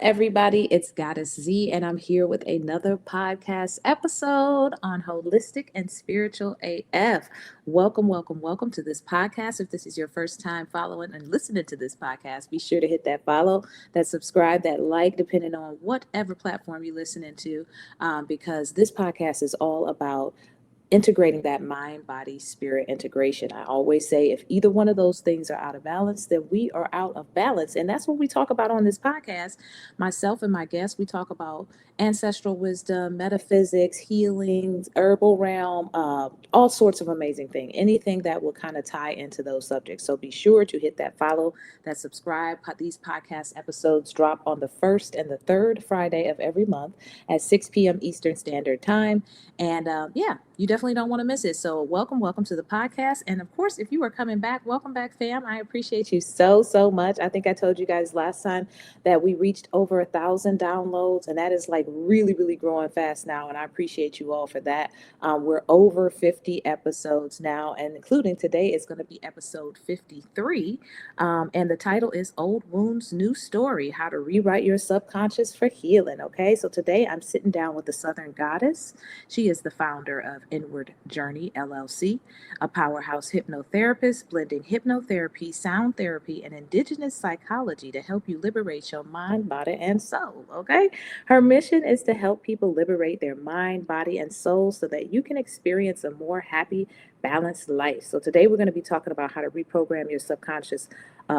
everybody? It's Goddess Z, and I'm here with another podcast episode on Holistic and Spiritual AF. Welcome to this podcast. If this is your first time following and listening to this podcast, be sure to hit that follow, that subscribe, that like, depending on whatever platform you're listening to, because this podcast is all about integrating that mind, body, spirit integration. I always say if either one of those things are out of balance, then we are out of balance. And that's what we talk about on this podcast. Myself and my guests, we talk about ancestral wisdom, metaphysics, healings, herbal realm, all sorts of amazing things. Anything that will kind of tie into those subjects. So be sure to hit that follow, that subscribe. These podcast episodes drop on the first and the third Friday of every month at 6 p.m. Eastern Standard Time. And yeah, you definitely don't want to miss it. So welcome to the podcast. And of course, if you are coming back, welcome back, fam. I appreciate you so much. I think I told you guys last time that we reached over 1,000 downloads, and that is like really growing fast now. And I appreciate you all for that. We're over 50 episodes now, and including today is going to be episode 53. And the title is Old Wounds, New Story, How to Rewrite Your Subconscious for Healing. Okay, so today I'm sitting down with the Southern Goddess. She is the founder of Inward Journey LLC, a powerhouse hypnotherapist blending hypnotherapy, sound therapy, and indigenous psychology to help you liberate your mind, body, and soul. Okay, her mission is to help people liberate their mind, body, and soul so that you can experience a more happy, balanced life. So today we're going to be talking about how to reprogram your subconscious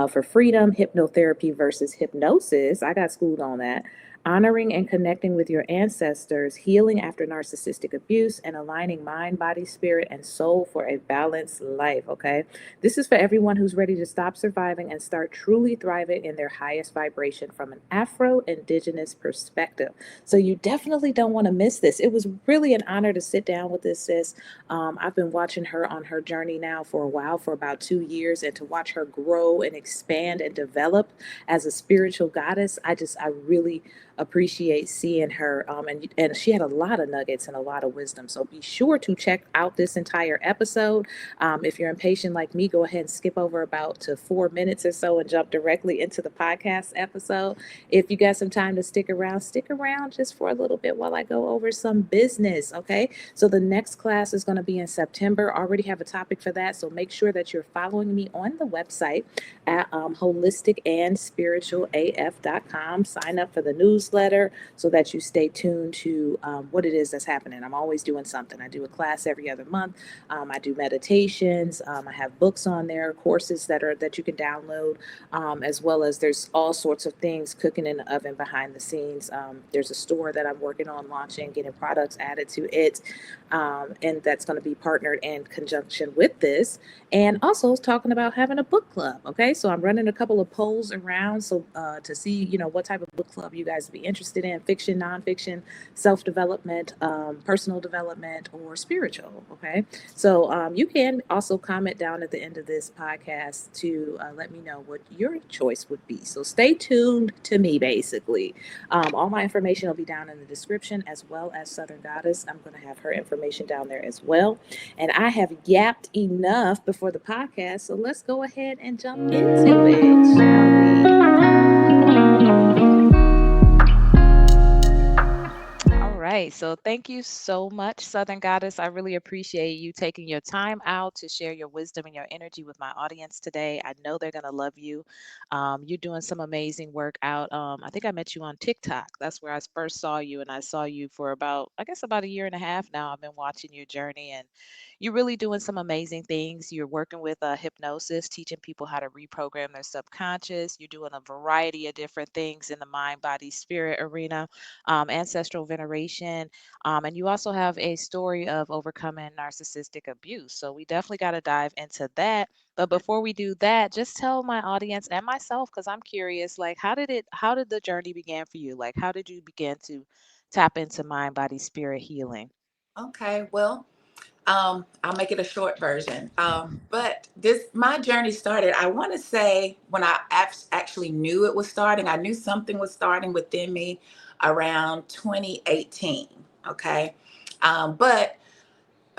for freedom, hypnotherapy versus hypnosis. I got schooled on that. Honoring and connecting with your ancestors, healing after narcissistic abuse, and aligning mind, body, spirit, and soul for a balanced life. Okay. This is for everyone who's ready to stop surviving and start truly thriving in their highest vibration from an Afro Indigenous perspective. So you definitely don't want to miss this. It was really an honor to sit down with this sis. I've been watching her on her journey now for a while, for about 2 years, and to watch her grow and expand and develop as a spiritual goddess, I really appreciate seeing her. And she had a lot of nuggets and a lot of wisdom. So be sure to check out this entire episode. If you're impatient like me, go ahead and skip over about to 4 minutes or so and jump directly into the podcast episode. If you got some time to stick around just for a little bit while I go over some business. Okay. So the next class is going to be in September. I already have a topic for that. So make sure that you're following me on the website at holisticandspiritualaf.com. Sign up for the newsletter so that you stay tuned to what it is that's happening. I'm always doing something. I do a class every other month. I do meditations. I have books on there, courses that you can download, as well as there's all sorts of things cooking in the oven behind the scenes. There's a store that I'm working on launching, getting products added to it, and that's going to be partnered in conjunction with this. And also talking about having a book club. Okay, so I'm running a couple of polls around so to see what type of book club you guys would be interested in: fiction, nonfiction, self-development, personal development, or spiritual. Okay, so you can also comment down at the end of this podcast to let me know what your choice would be. So stay tuned to me, basically. All my information will be down in the description, as well as Southern Goddess. I'm going to have her information down there as well. And I have yapped enough before the podcast, so let's go ahead and jump into it, All right. So thank you so much, Southern Goddess. I really appreciate you taking your time out to share your wisdom and your energy with my audience today. I know they're going to love you. You're doing some amazing work out. I think I met you on TikTok. That's where I first saw you. And I saw you for about, I guess, about a year and a half now. I've been watching your journey, and you're really doing some amazing things. You're working with hypnosis, teaching people how to reprogram their subconscious. You're doing a variety of different things in the mind, body, spirit arena, ancestral veneration. And you also have a story of overcoming narcissistic abuse. So we definitely got to dive into that. But before we do that, just tell my audience and myself, because I'm curious, like, how did the journey begin for you? Like, how did you begin to tap into mind, body, spirit healing? Okay, well, I'll make it a short version. But my journey started, I want to say, when I actually knew it was starting. I knew something was starting within me around 2018. Okay. But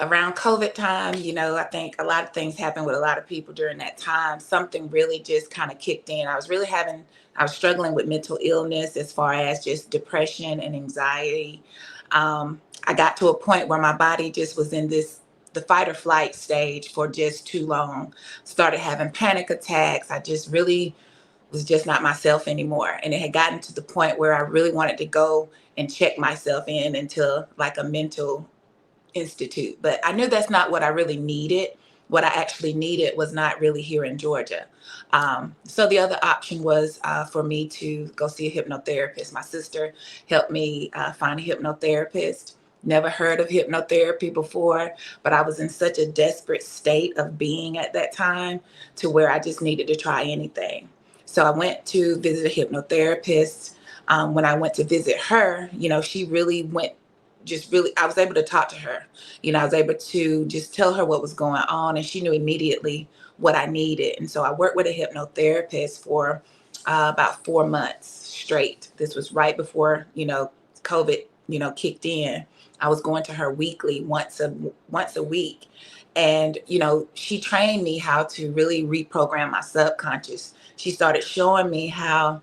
around COVID time, I think a lot of things happened with a lot of people during that time. Something really just kind of kicked in. I was struggling with mental illness as far as just depression and anxiety. I got to a point where my body just was in the fight or flight stage for just too long. Started having panic attacks. I just really was just not myself anymore. And it had gotten to the point where I really wanted to go and check myself in into like a mental institute. But I knew that's not what I really needed. What I actually needed was not really here in Georgia. So the other option was for me to go see a hypnotherapist. My sister helped me find a hypnotherapist. Never heard of hypnotherapy before, but I was in such a desperate state of being at that time to where I just needed to try anything. So I went to visit a hypnotherapist. When I went to visit her, she really went just really, I was able to talk to her. I was able to just tell her what was going on, and she knew immediately what I needed. And so I worked with a hypnotherapist for about 4 months straight. This was right before, COVID, kicked in. I was going to her weekly, once a week. And, she trained me how to really reprogram my subconscious. She started showing me how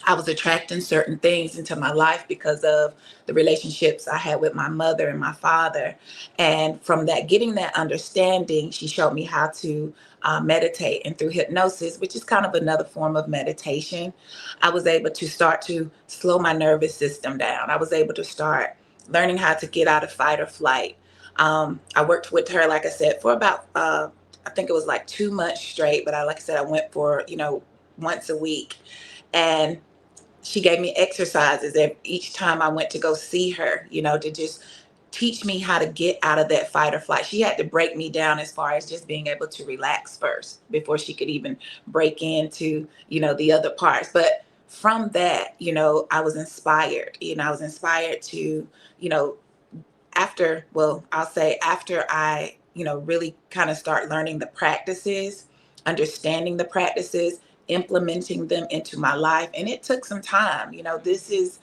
I was attracting certain things into my life because of the relationships I had with my mother and my father. And from that, getting that understanding, she showed me how to meditate. And through hypnosis, which is kind of another form of meditation, I was able to start to slow my nervous system down. I was able to start learning how to get out of fight or flight. I worked with her, like I said, for about, I think it was like 2 months straight. But like I said, I went for, once a week. And she gave me exercises each time I went to go see her, to just teach me how to get out of that fight or flight. She had to break me down as far as just being able to relax first before she could even break into, the other parts. But from that, I was inspired. I was inspired to, you know, I'll say after I, really kind of start learning the practices, understanding the practices, implementing them into my life. And it took some time. This is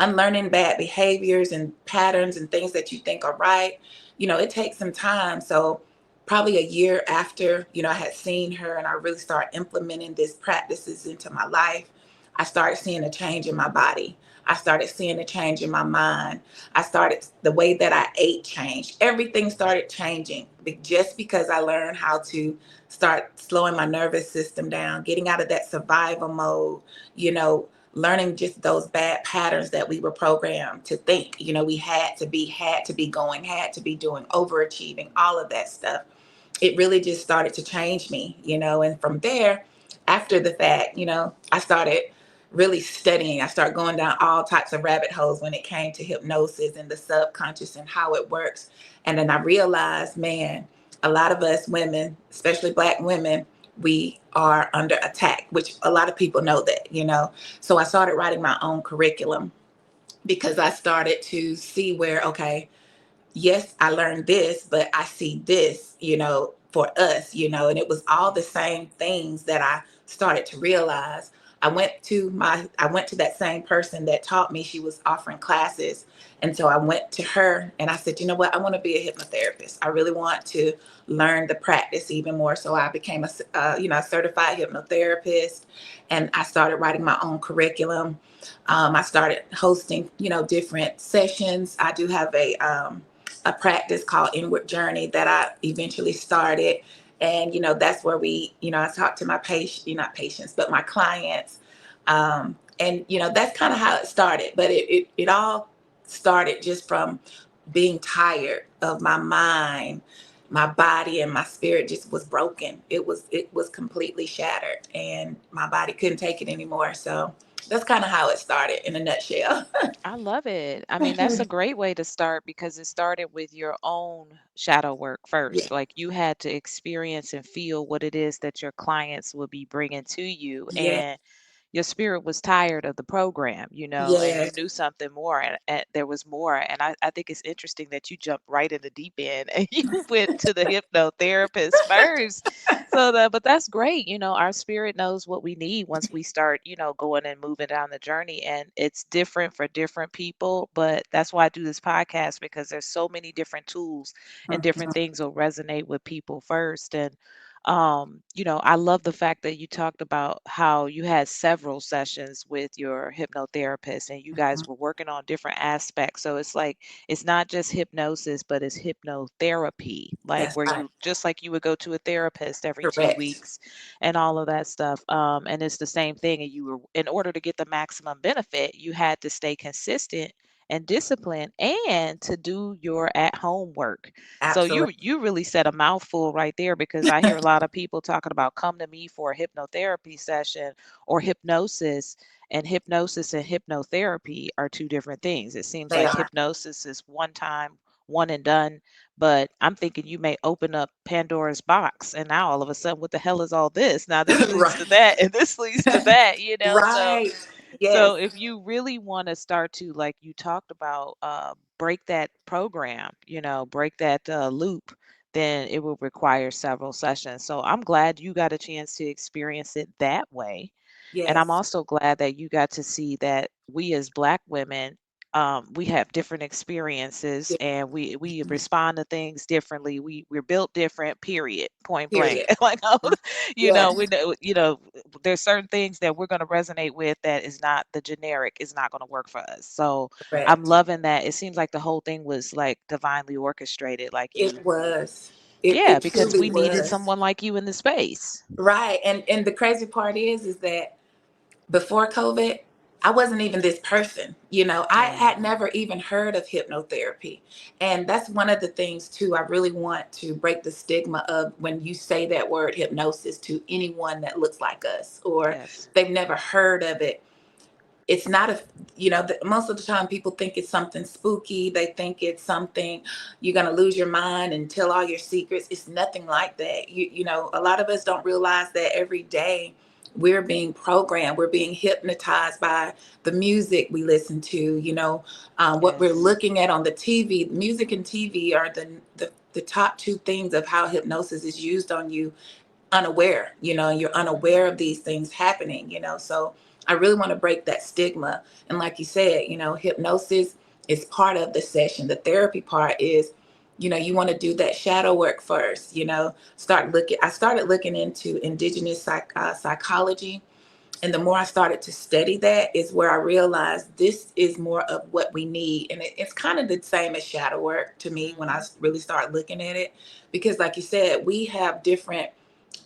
unlearning bad behaviors and patterns and things that you think are right. It takes some time. So probably a year after, I had seen her and I really started implementing these practices into my life, I started seeing a change in my body. I started seeing a change in my mind. The way that I ate changed. Everything started changing just because I learned how to start slowing my nervous system down, getting out of that survival mode, you know, learning just those bad patterns that we were programmed to think. We had to be going, had to be doing, overachieving, all of that stuff. It really just started to change me, and from there, after the fact, I started really studying. I started going down all types of rabbit holes when it came to hypnosis and the subconscious and how it works. And then I realized, man, a lot of us women, especially Black women, we are under attack, which a lot of people know that, So I started writing my own curriculum because I started to see where, okay, yes, I learned this, but I see this, for us, and it was all the same things that I started to realize. I went to that same person that taught me. She was offering classes. And so I went to her and I said, you know what? I want to be a hypnotherapist. I really want to learn the practice even more. So I became a certified hypnotherapist, and I started writing my own curriculum. I started hosting, different sessions. I do have a practice called Inward Journey that I eventually started. And, that's where I talk to my not patients, but my clients. And, that's kind of how it started. But it all started just from being tired of my mind. My body and my spirit just was broken. It was completely shattered, and my body couldn't take it anymore. So that's kind of how it started in a nutshell. I love it. I mean, that's a great way to start because it started with your own shadow work Yeah. first. Like you had to experience and feel what it is that your clients will be bringing to you. Yeah. And your spirit was tired of the program, and you Yes. knew something more, and there was more. And I think it's interesting that you jumped right in the deep end and you went to the hypnotherapist first. But that's great. Our spirit knows what we need once we start, going and moving down the journey. And it's different for different people. But that's why I do this podcast, because there's so many different tools and different Mhm. things will resonate with people first. And I love the fact that you talked about how you had several sessions with your hypnotherapist and you guys were working on different aspects. So it's like it's not just hypnosis, but it's hypnotherapy, like That's where right. you just like you would go to a therapist every two Correct. weeks and all of that stuff. And it's the same thing. And you were, in order to get the maximum benefit, you had to stay consistent and disciplined and to do your at home work. So you Absolutely. you really said a mouthful right there, because I hear a lot of people talking about come to me for a hypnotherapy session or hypnosis, and hypnotherapy are two different things. It seems They like are. hypnosis is one time, one and done, but I'm thinking you may open up Pandora's box and now all of a sudden what the hell is all this? Now this leads to Right. that and this leads to that. So Right. Yes. so if you really want to start to, like you talked about, break that program, break that loop, then it will require several sessions. So I'm glad you got a chance to experience it that way. And I'm Yes. also glad that you got to see that we as Black women, we have different experiences Yeah. and we respond to things differently. We're built different, period, point blank. Period. Like, we Yes. know, there's certain things that we're going to resonate with that is not the generic, is not going to work for us. So I'm Correct. loving that. It seems like the whole thing was like divinely orchestrated, like you, It was. It yeah, it because truly we needed was. someone like you in the space. Right. And the crazy part is that before COVID, I wasn't even this person. I Yeah. had never even heard of hypnotherapy. And that's one of the things, too. I really want to break the stigma of when you say that word hypnosis to anyone that looks like us or Yes. they've never heard of it. It's not most of the time people think it's something spooky. They think it's something you're going to lose your mind and tell all your secrets. It's nothing like that. A lot of us don't realize that every day we're being programmed, we're being hypnotized by the music we listen to, what we're Yes. looking at on the TV. Music and TV are the top two things of how hypnosis is used on you unaware, and you're unaware of these things happening, so I really want to break that stigma. And like you said, hypnosis is part of the session. The therapy part is, you want to do that shadow work first, I started looking into indigenous psychology. And the more I started to study that is where I realized this is more of what we need. And it's kind of the same as shadow work to me when I Hmm. really start looking at it. Because like you said, we have different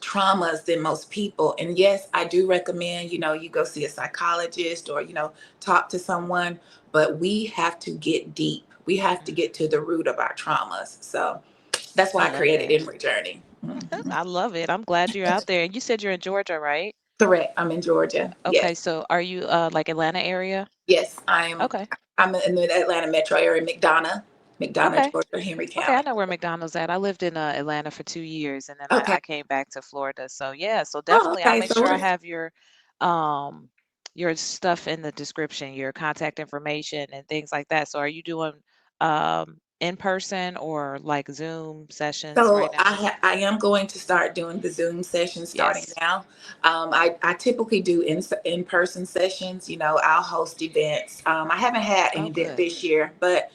traumas than most people. And yes, I do recommend, you go see a psychologist or, talk to someone, but we have to get deep. We have to get to the root of our traumas. So that's I why I love created that. Inward Journey. Mhm. I love it. I'm glad you're out there. And you said you're in Georgia, right? Correct. I'm in Georgia. Yes. Okay, so are you like Atlanta area? Yes, I am. Okay. I'm in the Atlanta metro area, McDonough, Okay. Georgia, Henry Okay, I County. know where McDonald's at. I lived in Atlanta for 2 years, and then Okay. I came back to Florida. So yeah, so Oh, definitely I'll okay. make So sure I we're have um your stuff in the description, your contact information and things like that. So are you doing in person or like Zoom sessions right So now? I am going to start doing the Zoom sessions starting Yes. now. I typically do in person sessions. I'll host events. I haven't had an Oh, event good. this year, but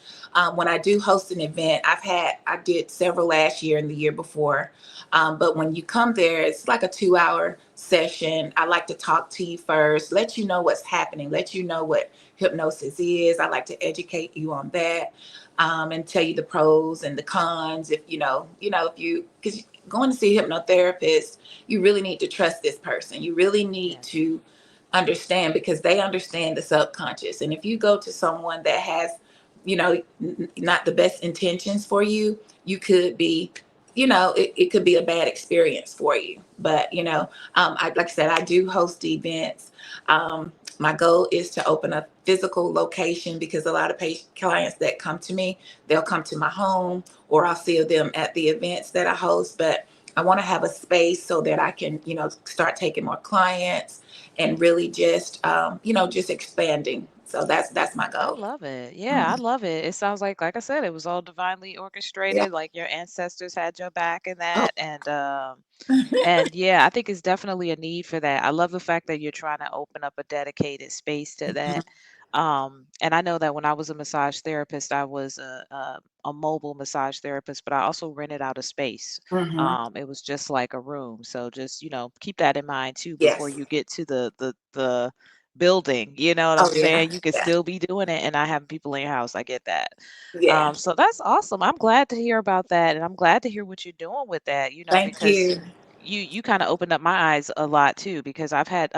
when I do host an event, I did several last year and the year before. But when you come there, it's like a 2 hour session. I like to talk to you first, let you know what's happening, let you know what hypnosis is. I like to educate you on that, and tell you the pros and the cons. If if you because going to see a hypnotherapist, you really need to trust this person. You really need Yes. to understand because they understand the subconscious. And if you go to someone that has, not the best intentions for you, you could be, it could be a bad experience for you. But like I said, I do host events. My goal is to open a physical location because a lot of clients that come to me, they'll come to my home or I'll see them at the events that I host. But I want to have a space so that I can, start taking more clients and really just, just expanding. So that's my I goal. love it. Yeah, I Mhm. love it. It sounds like I said, it was all divinely Yeah. orchestrated, like your ancestors had your back in Oh. that. And yeah, I think it's definitely a need for that. I love the fact that you're trying to open up a dedicated space to Mhm. that. And I know that when I was a massage therapist, I was a mobile massage therapist, but I also rented out a space. Mhm. It was just like a room. So just, keep that in mind too before Yes. you get to the building. You know what I'm Oh yeah. saying? You could Yeah. still be doing it and not having people in your house. I get that. Yeah. So that's awesome. I'm glad to hear about that, and I'm glad to hear what you're doing with that. Thank Because you. you kind of opened up my eyes a lot too, because I've had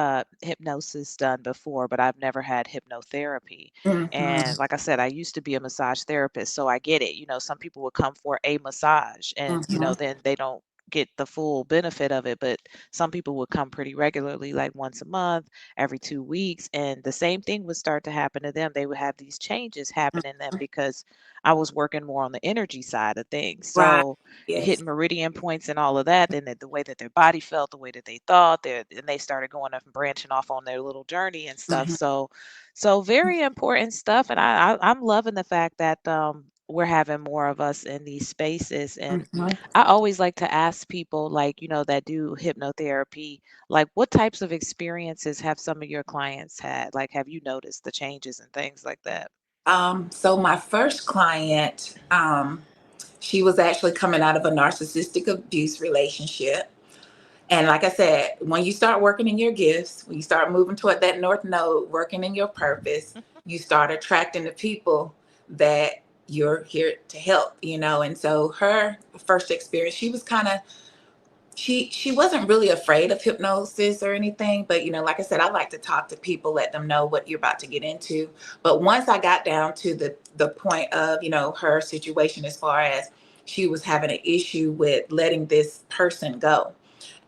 hypnosis done before, but I've never had hypnotherapy. And Mhm. like I said, I used to be a massage therapist, so I get it. Some people would come for a massage, and Mhm. then they don't get the full benefit of it. But some people would come pretty regularly, like once a month, every 2 weeks, and the same thing would start to happen to them. They would have these changes happen in them Mhm. because I was working more on the energy side of things. Right. So Yes. hitting meridian points and all of that, then the way that their body felt, the way that they thought, and they started going up and branching off on their little journey and stuff. Mhm. So very important stuff, and I'm loving the fact that we're having more of us in these spaces. And Mhm. I always like to ask people, like, that do hypnotherapy, like, what types of experiences have some of your clients had? Like, have you noticed the changes and things like that? So my first client, she was actually coming out of a narcissistic abuse relationship. And like I said, when you start working in your gifts, when you start moving toward that north node, working in your purpose, you start attracting the people that you're here to help. And so her first experience, she was kind of she wasn't really afraid of hypnosis or anything, but like I said, I like to talk to people, let them know what you're about to get into. But once I got down to the point of her situation, as far as she was having an issue with letting this person go,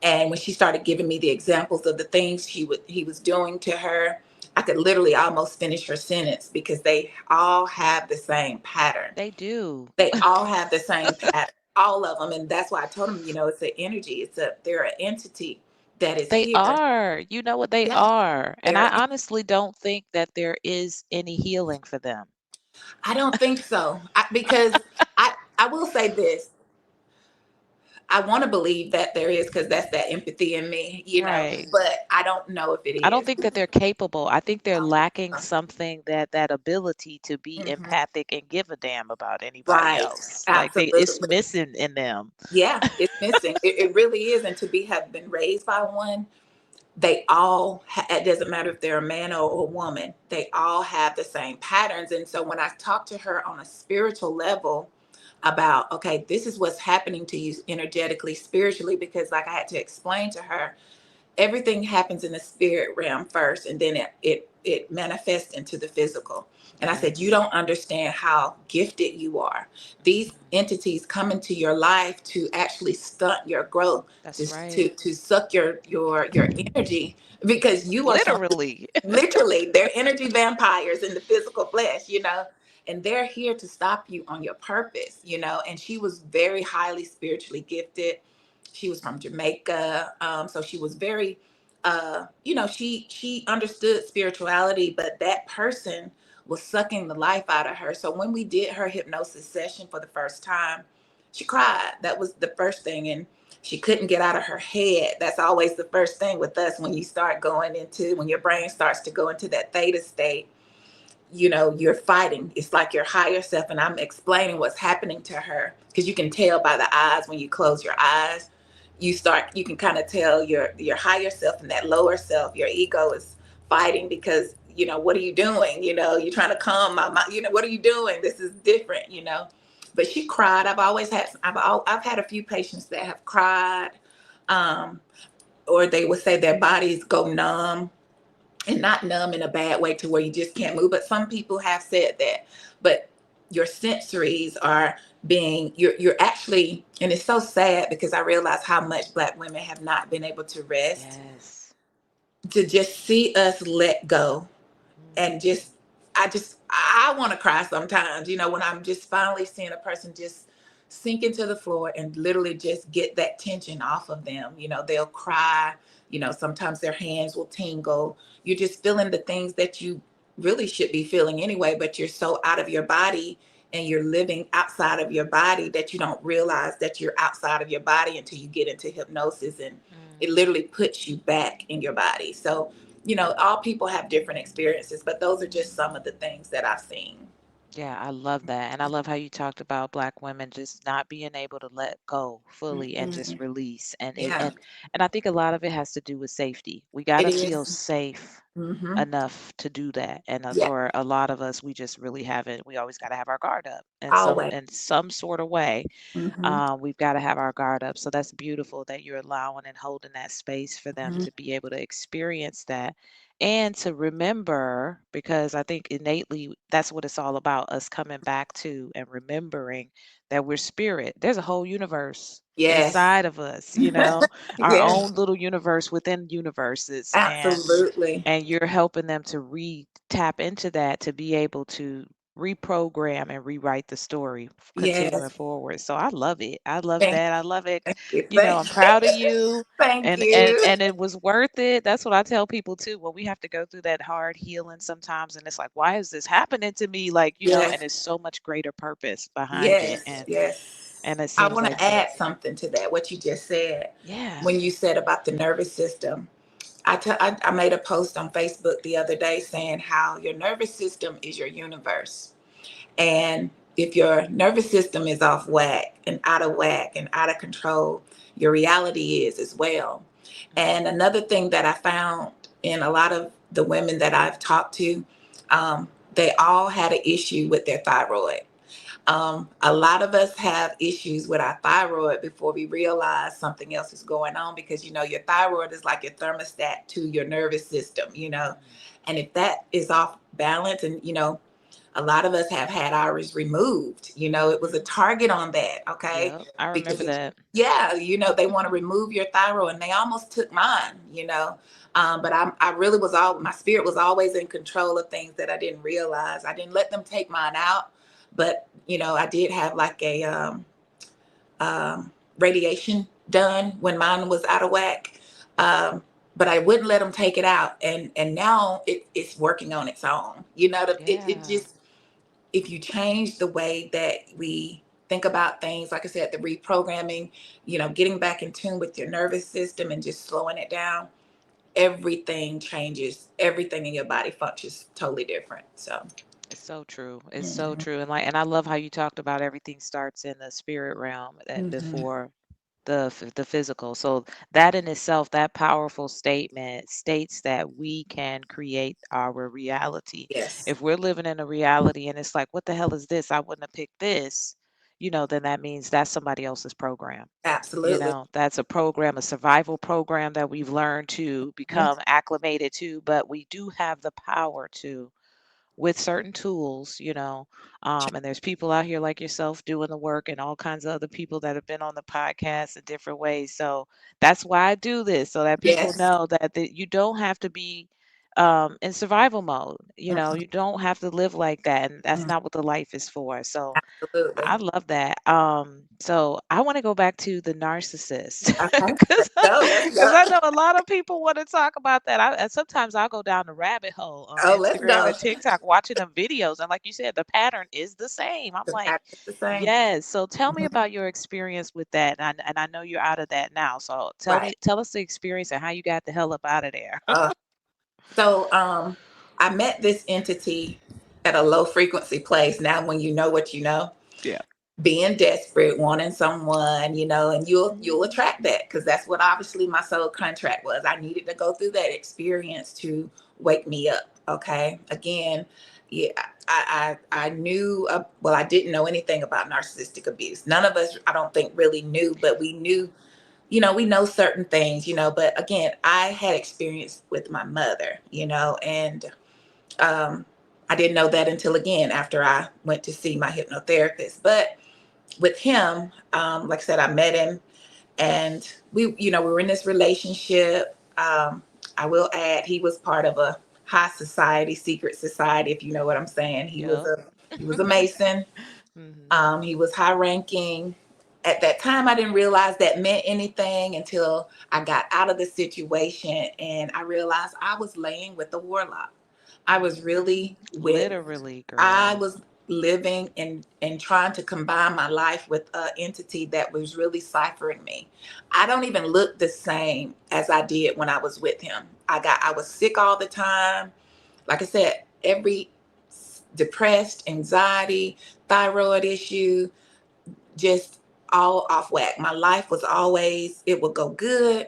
and when she started giving me the examples of the things he was doing to her, I could literally almost finish her sentence, because they all have the same pattern. They do. They all have the same pattern, all of them. And that's why I told them, it's an energy. They're an entity that is They here. are. You know what they Yeah, are. And they're. I honestly don't think that there is any healing for them. I don't think so. Because I will say this. I want to believe that there is, because that's that empathy in me. Right. But I don't know if it I don't is. think that they're capable. I think they're I don't think lacking so. something, that ability to be Mhm. empathic and give a damn about anybody Right. else. Like it's Absolutely. missing in them. Yeah, it's missing. It really is. And to have been raised by one, they all it doesn't matter if they're a man or a woman, they all have the same patterns. And so when I talk to her on a spiritual level about, okay, this is what's happening to you energetically, spiritually, because like I had to explain to her, everything happens in the spirit realm first, and then it manifests into the physical. And I said, you Yes. don't understand how gifted you are. These Mhm. entities come into your life to actually stunt your growth, That's to right. suck your energy, because you are so Literally. literally, they're energy vampires in the physical flesh. And they're here to stop you on your purpose. And she was very highly spiritually gifted. She was from Jamaica. So she was very, she understood spirituality, but that person was sucking the life out of her. So when we did her hypnosis session for the first time, she cried. That was the first thing. And she couldn't get out of her head. That's always the first thing with us, when you start going into, when your brain starts to go into that theta state. You're fighting. It's like your higher self. And I'm explaining what's happening to her, because you can tell by the eyes. When you close your eyes, you can kind of tell your higher self and that lower self, your ego, is fighting, because what are you doing? You're trying to calm my mind. What are you doing? This is different. But she cried. I've had a few patients that have cried, um, or they would say their bodies go numb, and not numb in a bad way to where you just can't move. But some people have said that. But your sensories are you're actually, and it's so sad, because I realize how much Black women have not been able to rest, Yes. to just see us let go. And Mhm. I want to cry sometimes, when I'm just finally seeing a person just sink into the floor and literally just get that tension off of them. They'll cry. Sometimes their hands will tingle. You're just feeling the things that you really should be feeling anyway, but you're so out of your body and you're living outside of your body that you don't realize that you're outside of your body until you get into hypnosis, and it Mm. literally puts you back in your body. So, all people have different experiences, but those are just some of the things that I've seen. Yeah, I love that. And I love how you talked about Black women just not being able to let go fully and just Mhm. release. And it Yeah, and I think a lot of it has to do with safety. We got it to feel is. safe Mm-hmm. enough to do that. And Yeah, for a lot of us, we just really haven't. We always got to have our guard up always. in some sort of way. Mm-hmm. We've got to have our guard up. So that's beautiful that you're allowing and holding that space for them Mm-hmm. to be able to experience that and to remember, because I think innately that's what it's all about, us coming back to and remembering that we're spirit. There's a whole universe Yes. inside of us, you know, our Yes, own little universe within universes. absolutely. And you're helping them to tap into that to be able to reprogram and rewrite the story continuing Yes. forward. So I love it. I love Thank, that. I love it. thank you. You know, I'm proud of you. Thank And you. and it was worth it. That's what I tell people too. When we have to go through that hard healing sometimes and it's like, why is this happening to me? Like, and Yes. there's so much greiter purpose behind it. Yes. Yes. And it I seems want like to add something to that, what you just said. yeah. When you said about the nervous system, I made a post on Facebook the other day saying how your nervous system is your universe. And if your nervous system is off whack and out of control, your reality is as well. And Mhm. another thing that I found in a lot of the women that I've talked to, they all had an issue with their thyroid. A lot of us have issues with our thyroid before we realize something else is going on, because your thyroid is like your thermostat to your nervous system. Mhm. And if that is off balance, and a lot of us have had ours removed. It was a Mhm. target on that, okay? Yep, I Because remember that. yeah, they want to remove your thyroid, and they almost took mine. But I really was my spirit was always in control of things that I didn't realize. I didn't let them take mine out, but I did have like a radiation done when mine was out of whack. But I wouldn't let them take it out, and now it's working on its own. It Yeah. just, if you change the way that we think about things, like I said, the reprogramming, getting back in tune with your nervous system and just slowing it down, everything changes. Everything in your body functions totally different. So, It's so true. It's so mhm, true. And I love how you talked about everything starts in the spirit realm mhm, before the physical. So that in itself, that powerful statement states that we can create our reality. yes, If we're living in a reality and it's like, what the hell is this? I wouldn't have picked this, then that means that's somebody else's program. absolutely. That's a program, a survival program that we've learned to Mhm, become acclimated to, but we do have the power to with certain tools, and there's people out here like yourself doing the work and all kinds of other people that have been on the podcast in different ways. So that's why I do this, so that people yes, know that you don't have to be in survival mode. mhm, You don't have to live like that. And that's mhm, not what the life is for. So absolutely. I love that. So I want to go back to the narcissist Okay, because let's go. Let's go. I know a lot of people want to talk about that. And sometimes I'll go down the rabbit hole on Oh, let's Instagram go. and TikTok watching them videos, and like you said, the pattern is the same. I'm The like, pattern is the same. yes. So tell me Mhm, about your experience with that, and I know you're out of that now. So right. tell us the experience and how you got the hell up out of there. Uh, so I met this entity at a low frequency place. Now, when you know what you know, Yeah. being desperate, wanting someone, and you'll Mhm. attract that, because that's what obviously my soul contract was. I needed to go through that experience to wake me up. Okay, again, yeah, I knew. Well, I didn't know anything about narcissistic abuse. None of us, I don't think, really knew, but we knew. We know certain things. But again, I had experience with my mother. And um, I didn't know that until, again, after I went to see my hypnotherapist. But with him, like I said, I met him, and we were in this relationship. I will add, he was part of a high society, secret society, if you know what I'm saying. He was Yep. a he was a Mason. Mhm. He was high ranking. at that time, I didn't realize that meant anything until I got out of the situation and I realized I was laying with a warlock. I was really with, Literally, I girl. was living and trying to combine my life with an entity that was really ciphering me. I don't even look the same as I did when I was with him. I was sick all the time. Like I said, every depressed, anxiety, thyroid issue, just all off whack. My life was always, it would go good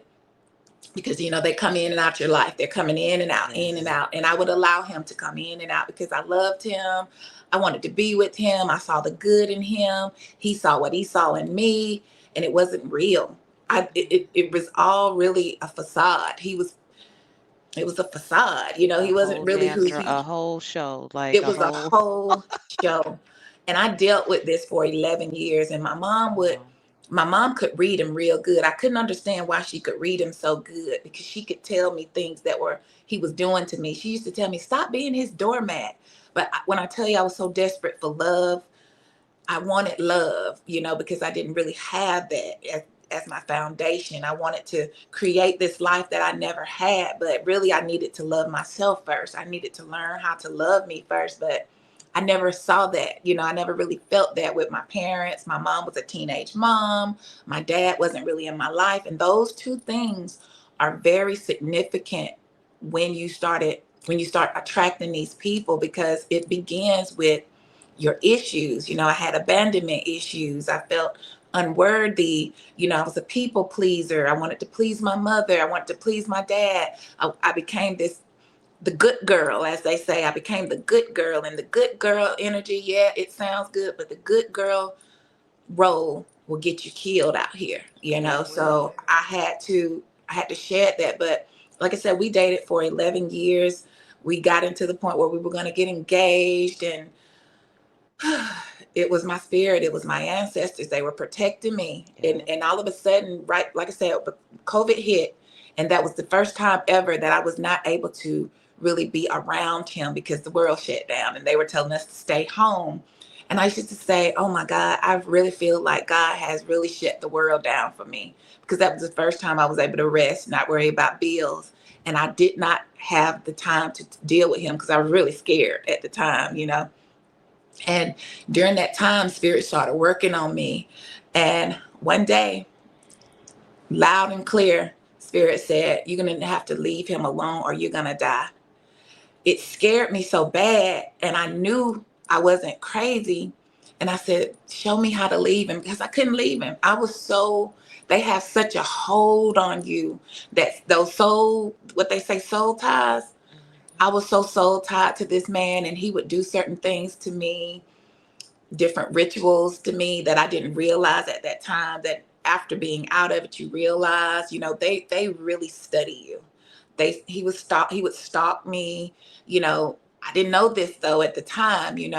because, they come in and out your life. They're coming in and out, in and Yes. out. And I would allow him to come in and out because I loved him. I wanted to be with him. I saw the good in him. He saw what he saw in me, and it wasn't real. It was all really a facade. It was a facade. A He wasn't whole really damn who a he, whole show, like it a was a whole whole show. And I dealt with this for 11 years. And wow. my mom could read him real good. I couldn't understand why she could read him so good because she could tell me things that he was doing to me. She used to tell me, stop being his doormat. But when I tell you I was so desperate for love, I wanted love, because I didn't really have that as my foundation. I wanted to create this life that I never had, but really I needed to love myself first. I needed to learn how to love me first, but I never saw that. I never really felt that with my parents. My mom was a teenage mom. My dad wasn't really in my life. And those two things are very significant when you start attracting these people because it begins with your issues. I had abandonment issues. I felt unworthy. I was a people pleaser. I wanted to please my mother. I wanted to please my dad. I became the good girl, as they say. I became the good girl, and the good girl energy. Yeah, it sounds good, but the good girl role will get you killed out here. It will. So I had to shed that. But like I said, we dated for 11 years. We got into the point where we were going to get engaged, and it was my spirit, it was my ancestors, they were protecting me. and Yeah. and all of a sudden, right, like I said, COVID hit, and that was the first time ever that I was not able to really be around him because the world shut down and they were telling us to stay home. And I used to say, oh my God, I really feel like God has really shut the world down for me, because that was the first time I was able to rest, not worry about bills. And I did not have the time to deal with him because I was really scared at the time. And during that time, Spirit started working on me. And one day, loud and clear, Spirit said, you're going to have to leave him alone or you're going to die. It scared me so bad. And I knew I wasn't crazy. And I said, show me how to leave him, because I couldn't leave him. They have such a hold on you that those what they say, soul ties. I Mhm. was so soul tied to this man, and he would do certain things to me, different rituals to me that I didn't realize at that time, that after being out of it, you realize, they really study you. He would stalk me. I didn't know this though at the time. He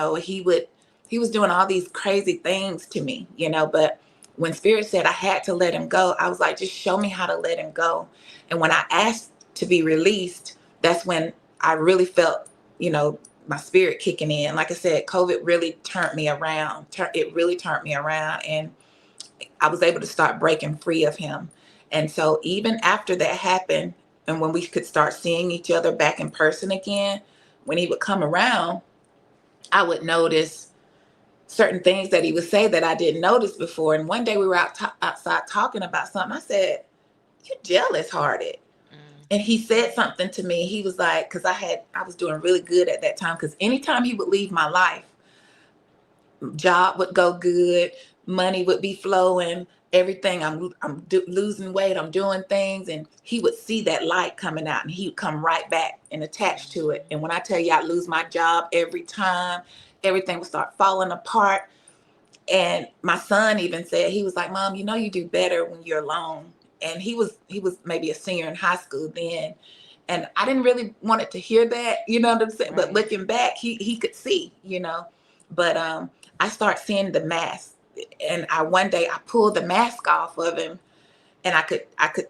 was doing all these crazy things to me, but when Spirit said I had to let him go, I was like, just show me how to let him go. And when I asked to be released, that's when I really felt, you know, my spirit kicking in. Like I said, COVID really turned me around. It really turned me around, and I was able to start breaking free of him. And so even after that happened, and when we could start seeing each other back in person again, when he would come around, I would notice certain things that he would say that I didn't notice before. And one day we were outside talking about something. I said, "You're jealous hearted." And he Mhm. said something to me. He was like, because I was doing really good at that time. Because anytime he would leave my life, job would go good, money would be flowing, everything. Losing weight, I'm doing things, and he would see that light coming out, and he would come right back and attach to it. And when I tell you I lose my job every time, everything would start falling apart. And my son even said, he was like, Mom, you do better when you're alone. And he was maybe a senior in high school then. And I didn't really want it to hear that, you know what I'm saying? But Right. looking back, he could see. But I start seeing the mask. And one day I pulled the mask off of him, and I could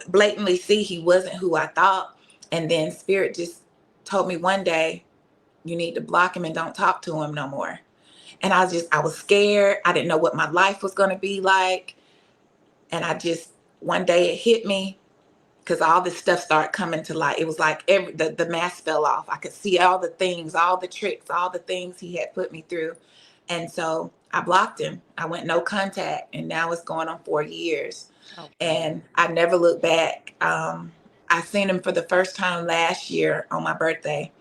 blatantly see he wasn't who I thought. And then Spirit just told me one day, you need to block him and don't talk to him no more. And I was scared. I didn't know what my life was going to be like. And one day it hit me, because all this stuff started coming to light. It was like the mask fell off. I could see all the things, all the tricks, all the things he had put me through. And so I blocked him. I went no contact, and now it's going on 4 years. Oh, wow. And I never looked back. I seen him for the first time last year on my birthday.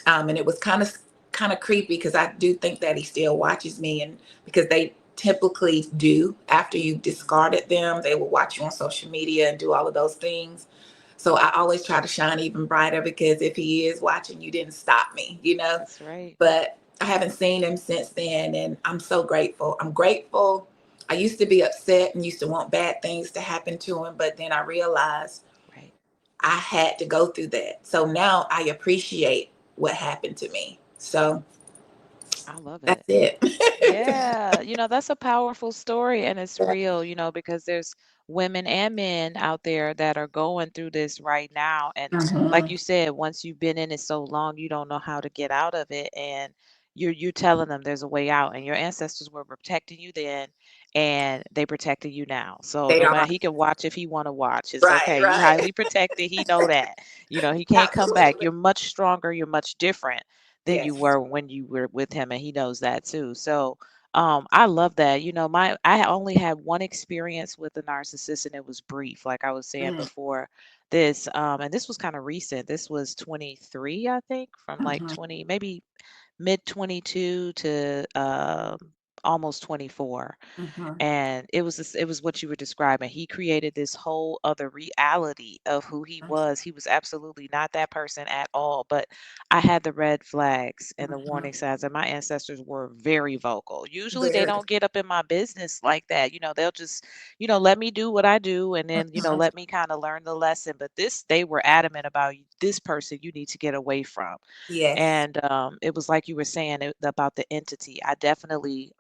And it was kind of creepy, because I do think that he still watches me, and because they typically do, after you've discarded them, they will watch you on social media and do all of those things. So I always try to shine even brighter, because if he is watching, you didn't stop me, That's right. But I haven't seen him since then, and I'm so grateful. I'm grateful. I used to be upset and used to want bad things to happen to him, but then I realized Right. I had to go through that. So now I appreciate what happened to me. So I love that's it. it. Yeah, that's a powerful story and it's real, because there's women and men out there that are going through this right now. And like Mhm. you said, once you've been in it so long, you don't know how to get out of it. And you're telling them there's a way out. And your ancestors were protecting you then and they protected you now. So They no matter are. he can watch if he want to watch. It's Right, okay. You right. highly protected. He know that. He can't come back. Absolutely. You're much stronger. You're much different than you Yes. were when you were with him and he knows that too. So I love that. I only had one experience with a narcissist and it was brief, like I was saying Mm-hmm. before this. And this was kind of recent. This was 23, I think, from like Mm-hmm. 20, maybe mid 22 to almost 24. Mm-hmm. And it was what you were describing. He created this whole other reality of who he was. He was absolutely not that person at all. But I had the red flags and the Mm-hmm. warning signs, and my ancestors were very vocal. Usually they Very. don't get up in my business like that. They'll just, let me do what I do and then, Mhm. let me kind of learn the lesson. But they were adamant about this person you need to get away from. Yes. And it was like you were saying about the entity. I definitely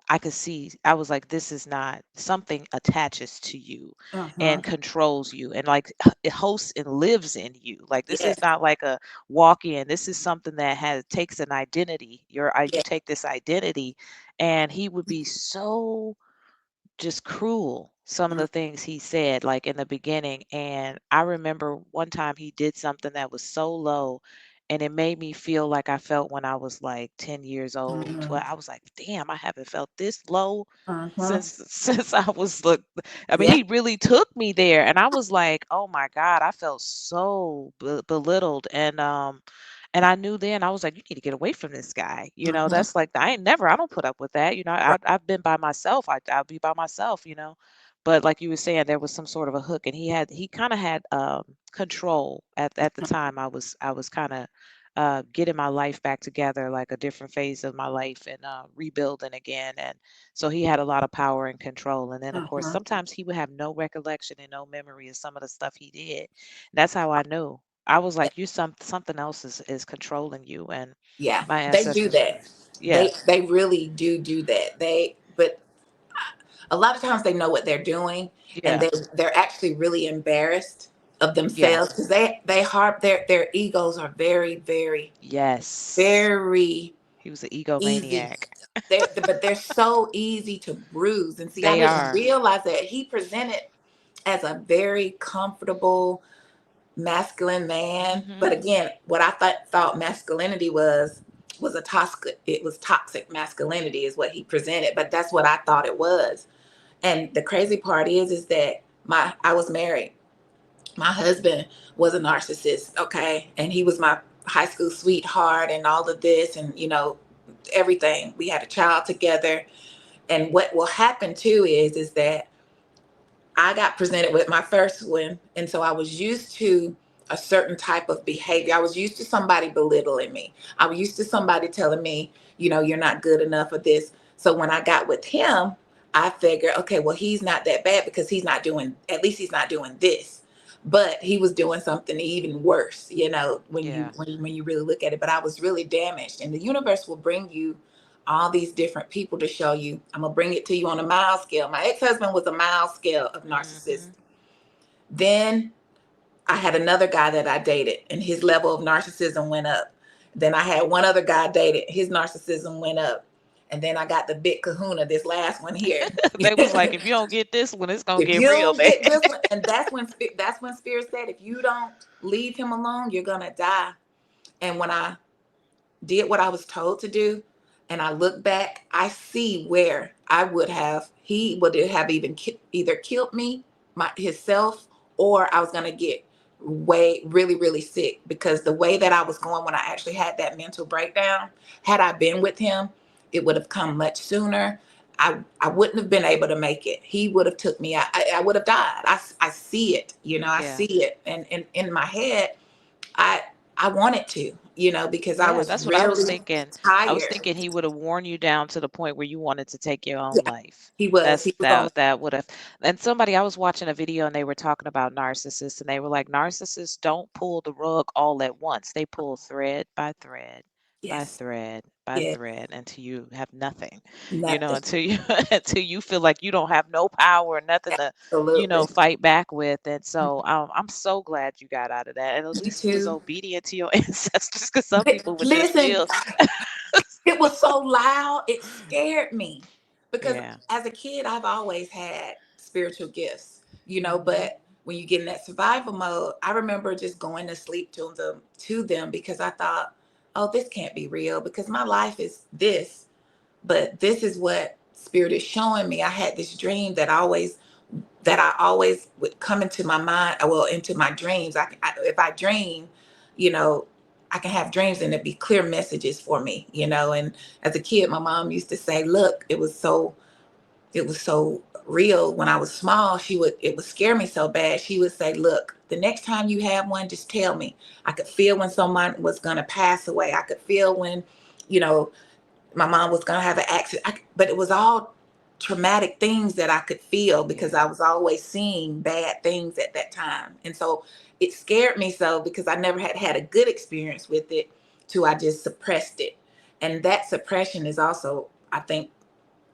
I could see, I was like, this is not something attaches to you and Mm-hmm. controls you and like it hosts and lives in you. Like this is Yes. not like a walk in. This is something that takes an identity. You Yes. take this identity, and he would be so just cruel, some of the things he said like in the beginning. And I remember one time he did something that was so low and it made me feel like I felt when I was like 10 years old. Mm-hmm. 12. I was like, damn, I haven't felt this low Mm-hmm. since since I was look. I mean, Yeah. he really took me there and I was like, oh my God, I felt so belittled. And I knew then I was like, you need to get away from this guy. Mm-hmm. That's like I don't put up with that. Right. I've been by myself. I'll be by myself. But like you were saying, there was some sort of a hook, and he kind of had control at the time. I was kind of getting my life back together, like a different phase of my life, and rebuilding again. And so he had a lot of power and control. And then of course Mm-hmm. sometimes he would have no recollection and no memory of some of the stuff he did. That's how I knew. I was like, you something else is controlling you. And Yeah. my They do ancestors were, that. yeah, They really do that. But a lot of times they know what they're doing, and yeah, they're actually really embarrassed of yeah, themselves, because they harp their egos are very, very, yes. very He was an easy. egomaniac. But they're so easy to bruise. And see, I They didn't are. realize that he presented as a very comfortable masculine man. Hmm. But again, what I thought masculinity was a toxic. It was toxic masculinity is what he presented. But that's what I thought it was. And the crazy part is that I was married. My husband was a narcissist, okay, and he was my high school sweetheart and all of this, and everything. We had a child together, and what will happen too is that I got presented with my first one. And so I was used to a certain type of behavior. I was used to somebody belittling me. I was used to somebody telling me, you're not good enough for this. So when I got with him, I figured, okay, well, he's not that bad, because at least he's not doing this. But he was doing something even worse, when you Yeah. when you really look at it. But I was really damaged. And the universe will bring you all these different people to show you. I'm gonna bring it to you on a mild scale. My ex-husband was a mild scale of narcissist. Hmm. Then I had another guy that I dated, and his level of narcissism went up. Then I had one other guy I dated, his narcissism went up. And then I got the big kahuna, this last one here. They was like, if you don't get this one, it's gonna If get you real don't bad. get this one, and that's when Spirit said, if you don't leave him alone, you're gonna die. And when I did what I was told to do, and I look back, I see where he would have either killed me, himself, or I was gonna get really, really sick, because the way that I was going when I actually had that mental breakdown, had I been with him, it would have come much sooner. I wouldn't have been able to make it. He would have took me out. I would have died. I see it, I Yeah. see it. And in my head, I I wanted to, because I Yeah, was that's what I was really thinking. I was tired. thinking he would have worn you down to the point where you wanted to take your own Yeah, life. he was. That's He was on. that would have. And somebody, I was watching a video and they were talking about narcissists, and they were like, narcissists don't pull the rug all at once. They pull thread by thread by Yes, thread by yes, thread until you have nothing, nothing. until you until you feel like you don't have no power, nothing to, Absolutely. fight back with. And so I'm so glad you got out of that. And at Me least you was too. obedient to your ancestors, because some people would just Listen, still. it was so loud, it scared me, because Yeah. as a kid, I've always had spiritual gifts, Mhm. but when you get in that survival mode, I remember just going to sleep to them because I thought, oh, this can't be real, because my life is this, but this is what spirit is showing me. I had this dream that I always would come into my mind, well, into my dreams. If I dream, you know, I can have dreams and it'd be clear messages for me, And as a kid, my mom used to say, "Look, it was so real when I was small." It would scare me so bad. She would say, "Look, the next time you have one, just tell me." I could feel when someone was gonna pass away. I could feel when, you know, my mom was going to have an accident. But it was all traumatic things that I could feel, because I Yeah. was always seeing bad things at that time. And so it scared me so, because I never had a good experience with it, to I just suppressed it. And that suppression is also, I think,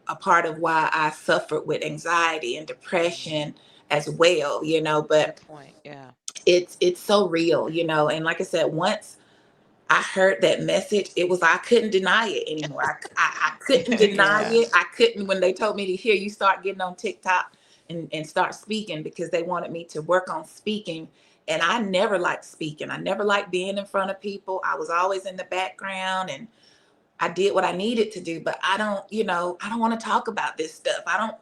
a part of why I suffered with anxiety and Mhm. depression as well, but Good point. Yeah. it's so real, and like I said, once I heard that message, it was, I couldn't deny it anymore. I couldn't deny Yeah. it. I couldn't, when they told me to, hear you start getting on TikTok and start speaking, because they wanted me to work on speaking. And I never liked speaking. I never liked being in front of people. I was always in the background, and I did what I needed to do, but I don't want to talk about this stuff. I don't,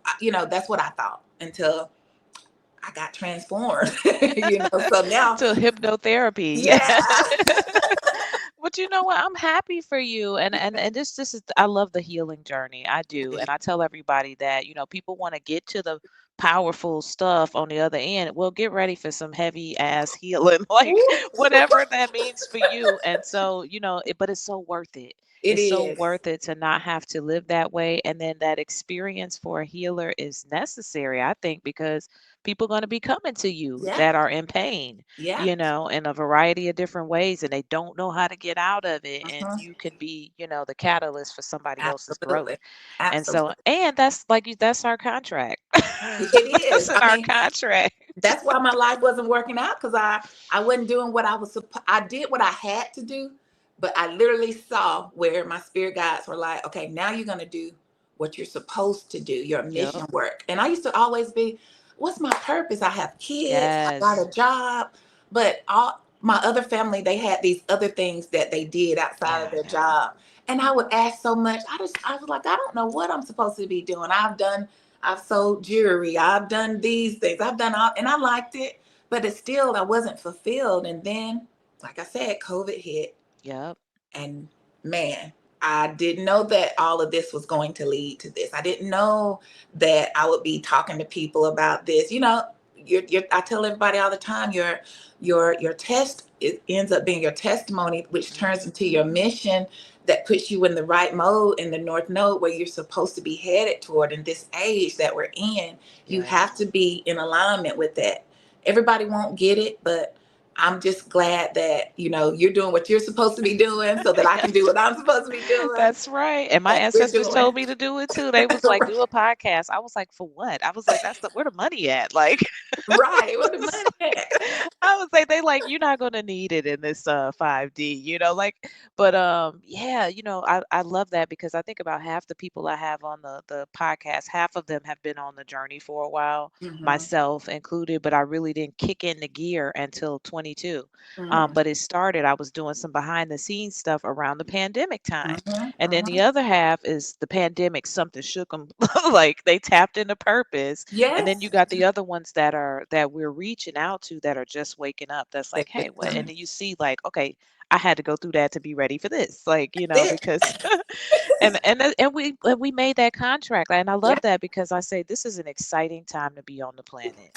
that's what I thought, until I got transformed, so now, To hypnotherapy. Yeah. yeah. But you know what? I'm happy for you. And this is, I love the healing journey. I do. And I tell everybody that, people want to get to the powerful stuff on the other end. Well, get ready for some heavy ass healing, like whatever that means for you. And so, but it's so worth it. It It's so is. worth it to not have to live that way. And then that experience for a healer is necessary, I think, because people going to be coming to you Yeah. that are in pain, Yeah. in a variety of different ways, and they don't know how to get out of it. And Mhm. you can be, the catalyst for somebody else's growth. Absolutely. And so, Absolutely. and that's like that's our contract. It That's is. in I our mean, contract. that's why my life wasn't working out, because I wasn't doing what I was I did what I had to do, but I literally saw where my spirit guides were like, okay, now you're going to do what you're supposed to do, your Yep. mission work. And I used to always be, what's my purpose? I have kids, I got Yes. a job, but all my other family, they had these other things that they did outside of Yeah. their Yeah. job. And I would ask so much. I was like, I don't know what I'm supposed to be doing. I've sold jewelry. I've done these things. I've done all, and I liked it, but it's still, I wasn't fulfilled. And then, like I said, COVID hit, Yep. and man, I didn't know that all of this was going to lead to this. I didn't know that I would be talking to people about this. I tell everybody all the time, your test, it ends up being your testimony, which turns into your Mhm. mission, that puts you in the right mode, in the north node, where you're supposed to be headed toward in this age that we're in. You have Yes. to be in alignment with that. Everybody won't get it, but I'm just glad that, you're doing what you're supposed to be doing so that I can do what I'm supposed to be doing. That's right. And my And we're ancestors doing told me to do it too. They was like, do a podcast. I was like, for what? I was like, that's where the money at. Like, right. What the money at? I would say they like you're not gonna need it in this 5D, like but yeah, I love that because I think about half the people I have on the podcast, half of them have been on the journey for a while, Hmm. myself included, but I really didn't kick in the gear until 22. Hmm. But it started, I was doing some behind the scenes stuff around the pandemic time. Hmm. And then the Hmm. other half is the pandemic, something shook them like they tapped into purpose, and then you Yes. got the other ones that we're reaching out to that are just waking up. That's They like, hey, just what? And coming. then you see, like, okay, I had to go through that to be ready for this, like, That's because, and we made that contract, and I it. love that because I say this is an exciting time to be on the planet.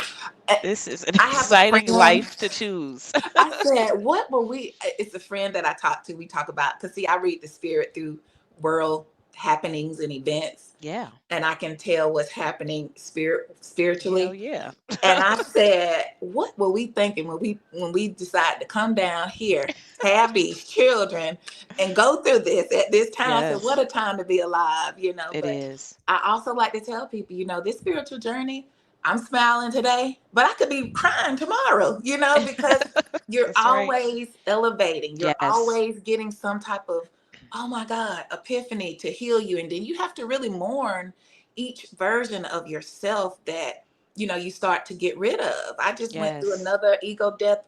I This is an I have a exciting friend. life to choose. I said, what were we? It's a friend that I talk to. We talk about, because see, I read the spirit through world happenings and events, Yeah, and I can tell what's happening hell spiritually. yeah. And I said, what were we thinking when we decided to come down here, have these children, and go through this at this time? I said, what Yes, a time to be alive. it But is. I also like to tell people, this spiritual journey, I'm smiling today, but I could be crying tomorrow, because you're That's right. always elevating. You're Yes, always getting some type of, oh my God, epiphany to heal you. And then you have to really mourn each version of yourself that you start to get rid of. I just went through yes, another ego death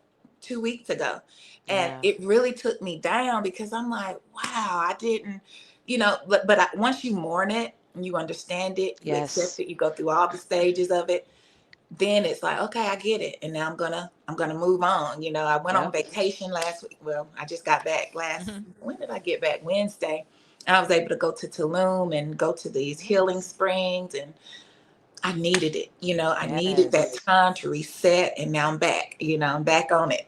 2 weeks ago, and yeah, it really took me down because I'm like, wow, I didn't, but once you mourn it and you understand it, you accept yes, it, you go through all the stages of it, then it's like, okay, I get it, and now I'm gonna move on. I went on yep. vacation last week. Well, I just got back last. Mhm. When did I get back? Wednesday. And I was able to go to Tulum and go to these healing Yes, springs, and I needed it. I needed that yes, time to reset, and now I'm back. I'm back on it.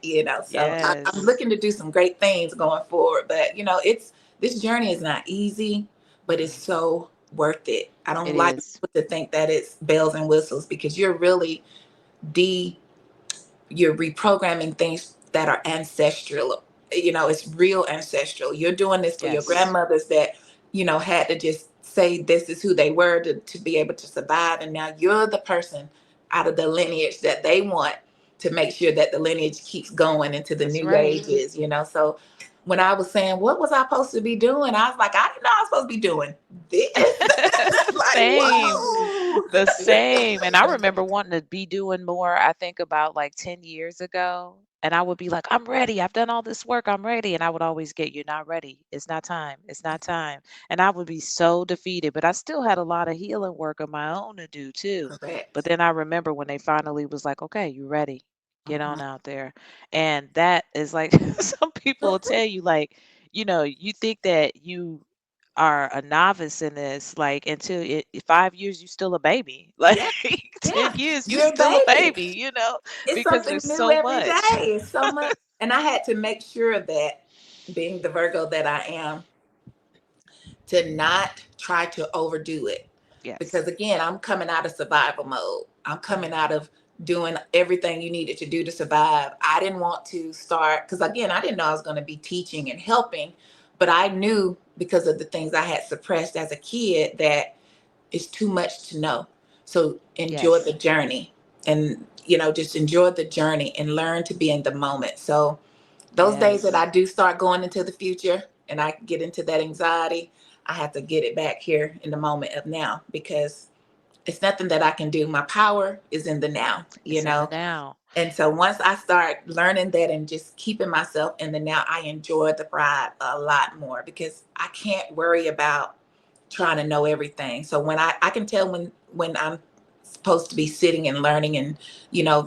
So I'm yes. looking to do some great things going forward. But it's this journey is not easy, but it's Mm, so worth it. I don't it like is. people to think that it's bells and whistles, because you're really de you're reprogramming things that are ancestral. It's real ancestral. You're doing this for your Yes, grandmothers that had to just say this is who they were to be able to survive, and now you're the person out of the lineage that they want to make sure that the lineage keeps going into the that's new right. ages. So when I was saying, what was I supposed to be doing, I was like, I didn't know I was supposed to be doing this. Like, Same. whoa. The same. And I remember wanting to be doing more, I think about like 10 years ago. And I would be like, I'm ready. I've done all this work. I'm ready. And I would always get, you're not ready. It's not time. It's not time. And I would be so defeated. But I still had a lot of healing work of my own to do too. But Correct. then I remember when they finally was like, okay, you ready. Get on Mhm. out there. And that is like, some people will tell you, like, you think that you are a novice in this, like until 5 years you still a baby. Like Yeah, 10 yeah. years you You're a still a baby. baby, It's because something there's new so every day. much. It's so much. And I had to make sure that, being the Virgo that I am, to not try to overdo it. Yes. Because again, I'm coming out of survival mode. I'm coming Mhm. out of doing everything you needed to do to survive. I didn't want to start, because again, I didn't know I was going to be teaching and helping, but I knew, because of the things I had suppressed as a kid, that it's too much to know. So enjoy the Yes. journey, and just enjoy the journey and learn to be in the moment. So those days that Yes. I do start going into the future and I get into that anxiety, I have to get it back here in the moment of now, because it's nothing that I can do. My power is in the now, It's in the now. and so once I start learning that and just keeping myself in the now, I enjoy the ride a lot more, because I can't worry about trying to know everything. So when I can tell when I'm supposed to be sitting and learning, and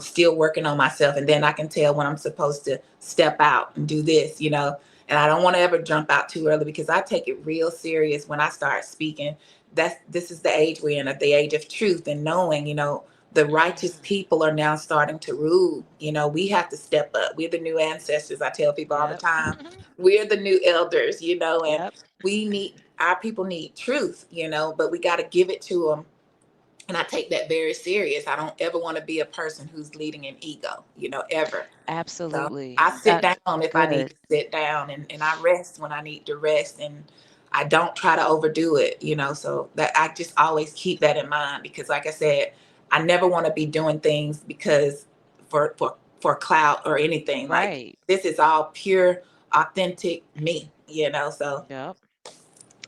still working on myself, and then I can tell when I'm supposed to step out and do this. And I don't want to ever jump out too early, because I take it real serious when I start speaking. This is the age we're in, at the age of truth and knowing, the righteous Mm. people are now starting to rule. We have to step up. We're the new ancestors. I tell people all the Yep. time, we're the new elders, and Yep. our people need truth, but we got to give it to them And I take that very serious. I don't ever want to be a person who's leading an ego, ever. So Absolutely. I sit down if I need Good. to sit down, and I rest when I need to rest, and I don't try to overdo it. So that I just always keep that in mind, because like I said, I never want to be doing things because for clout or anything. Like, Right. this is all pure, authentic me. So Yep.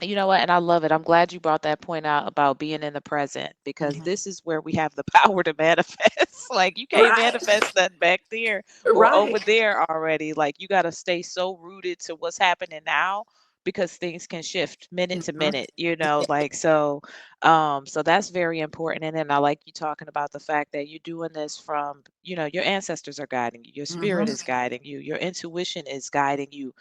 You know what? And I love it. I'm glad you brought that point out about being in the present, because mhm. this is where we have the power to manifest. Like, you can't Right, manifest that back there or right. over there already. Like, you got to stay so rooted to what's happening now, because things can shift minute to Mhm. minute, like, so that's very important. And then I like you talking about the fact that you're doing this from, your ancestors are guiding you, your spirit Mhm. is guiding you, your intuition is guiding you.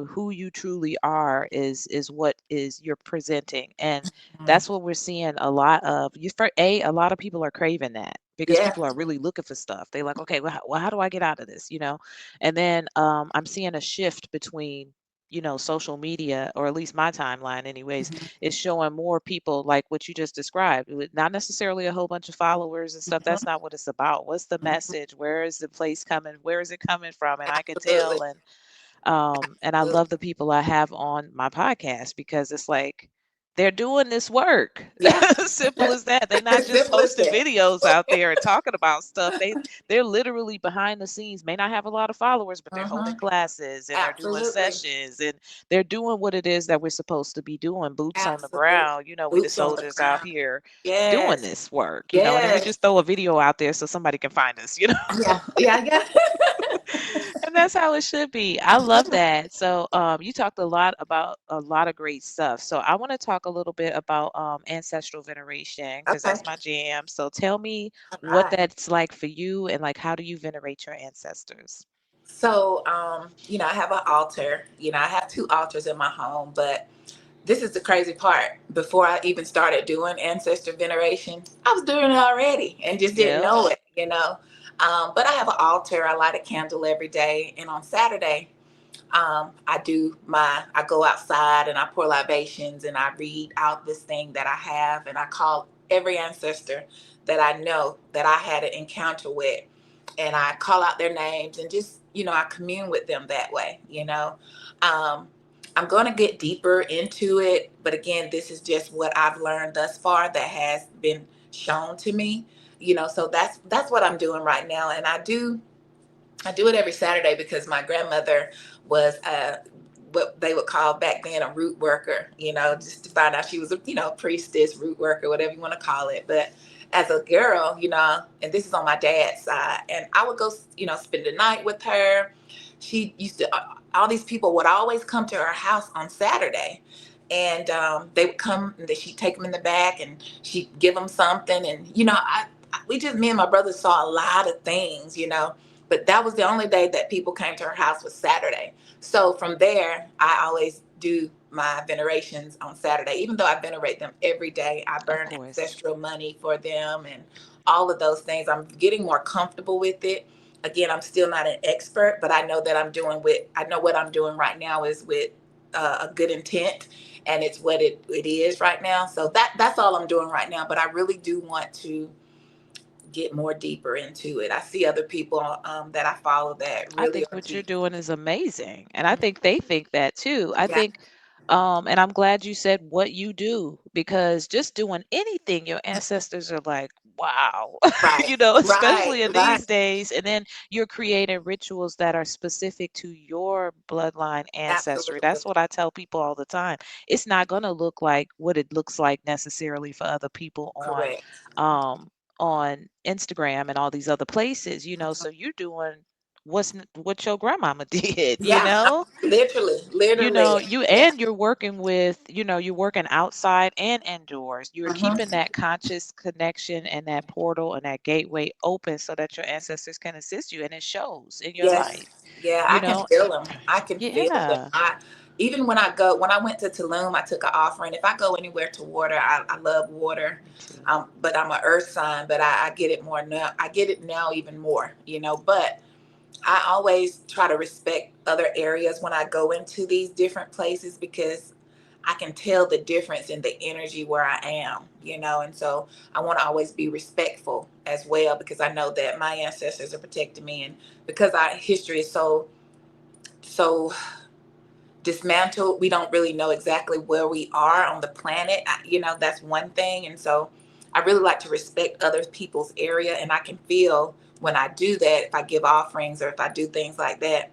Who you truly are is what is you're presenting. And Mhm. that's what we're seeing a lot of. A lot of people are craving that, because Yeah. people are really looking for stuff. They like, okay, well, how do I get out of this, and then I'm seeing a shift between, social media, or at least my timeline anyways, Mhm. is showing more people like what you just described, with not necessarily a whole bunch of followers and stuff. That's Mhm. not what it's about. What's the Mhm. message? Where is the place coming? Where is it coming from? And I can Absolutely. tell. And I love the people I have on my podcast, because it's like they're doing this work. Yeah. Simple as that. They're not just Simple as posting that. videos out there and talking about stuff. They're literally behind the scenes, may not have a lot of followers, but they're holding Mhm. classes and they're doing Absolutely. sessions, and they're doing what it is that we're supposed to be doing. Boots on the Absolutely. ground. We the Boots on the soldiers out ground. here doing Yes. this work, and then we Yes. just throw a video out there so somebody can find us. Yeah. Yeah. Yeah. And that's how it should be. I love that. So, you talked a lot about a lot of great stuff. So, I want to talk a little bit about ancestral veneration, because Okay. that's my jam. So, tell me All what right. that's like for you, and like, how do you venerate your ancestors? So, I have an altar. I have two altars in my home, but this is the crazy part. Before I even started doing ancestor veneration, I was doing it already and just didn't Yep. know it. But I have an altar. I light a candle every day, and on Saturday, I go outside and I pour libations and I read out this thing that I have, and I call every ancestor that I know that I had an encounter with, and I call out their names, and just, I commune with them that way. Um, I'm going to get deeper into it, but again, this is just what I've learned thus far that has been shown to me. So that's what I'm doing right now, and I do it every Saturday because my grandmother was what they would call back then a root worker, just to find out she was a priestess, root worker, whatever you want to call it. But as a girl, and this is on my dad's side, and I would go, spend the night with her. She used to, all these people would always come to her house on Saturday. And they would come, and she'd take them in the back, and she'd give them something. And, we just, me and my brother saw a lot of things, but that was the only day that people came to her house was Saturday. So from there, I always do my venerations on Saturday. Even though I venerate them every day, I Of burn course. ancestral money for them and all of those things. I'm getting more comfortable with it. Again, I'm still not an expert, but I know that I know what I'm doing right now is with a good intent, and it's what it is right now. So that's all I'm doing right now. But I really do want to get more deeper into it. I see other people that I follow that I really think are what you're deep. doing is amazing. And I think they think that too. I Yeah, think, and I'm glad you said what you do, because just doing anything, your ancestors are like, wow, right, right, especially in right. these days. And then you're creating rituals that are specific to your bloodline ancestry. Absolutely That's what I tell people all the time. It's not going to look like what it looks like necessarily for other people correct. um, on Instagram and all these other places, so Mhm. you're doing what your grandmama did, Yeah, literally, literally. you Yeah. and you're working with, you're working outside and indoors. You're keeping hmm that conscious connection and that portal and that gateway open so that your ancestors can assist you, and it shows in your Yes. life, Yeah, I you can know. feel them. I can feel them. Yeah, Even when I went to Tulum, I took an offering. If I go anywhere to water, I love water. me too. But I'm an earth sign, but I get it more now. I get it now even more. But I always try to respect other areas when I go into these different places, because I can tell the difference in the energy where I am, and so I want to always be respectful as well, because I know that my ancestors are protecting me, and because our history is so dismantled, we don't really know exactly where we are on the planet. That's one thing. And so I really like to respect other people's area, and I can feel when I do that, if I give offerings or if I do things like that,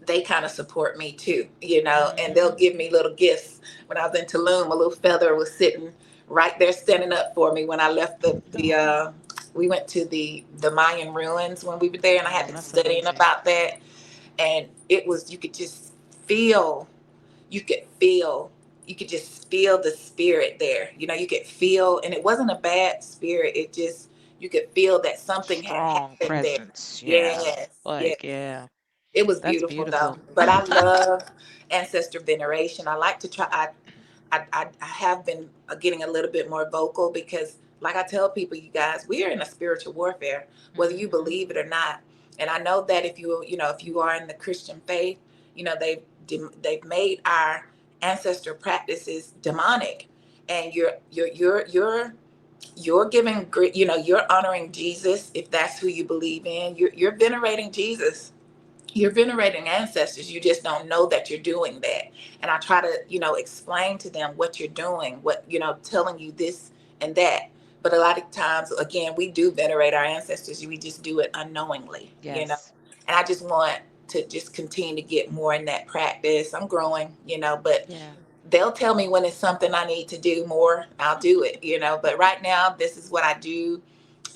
they kind of support me too, and they'll give me little gifts. When I was in Tulum, a little feather was sitting right there standing up for me when I left the we went to the Mayan ruins when we were there, and I had Oh, been that's studying amazing. about that. And it was, you could just feel, you could feel, you could just feel the spirit there. You could feel, and it wasn't a bad spirit. It just, you could feel that something had Strong happened there. presence. Yeah. Yes, yes. Like, yeah. It was That's beautiful though. beautiful. But I love ancestor veneration. I like to try. I have been getting a little bit more vocal, because, like I tell people, you guys, we are in a spiritual warfare, whether you Hmm. believe it or not. And I know that if you are in the Christian faith, they've made our ancestor practices demonic, and you're giving, you're honoring Jesus if that's who you believe in. You're venerating Jesus, you're venerating ancestors. You just don't know that you're doing that. And I try to, explain to them what you're doing, what, telling you this and that. But a lot of times, again, we do venerate our ancestors. We just do it unknowingly. Yes. And I just want to just continue to get more in that practice. I'm growing, but Yeah. they'll tell me when it's something I need to do more, I'll do it. But right now, this is what I do.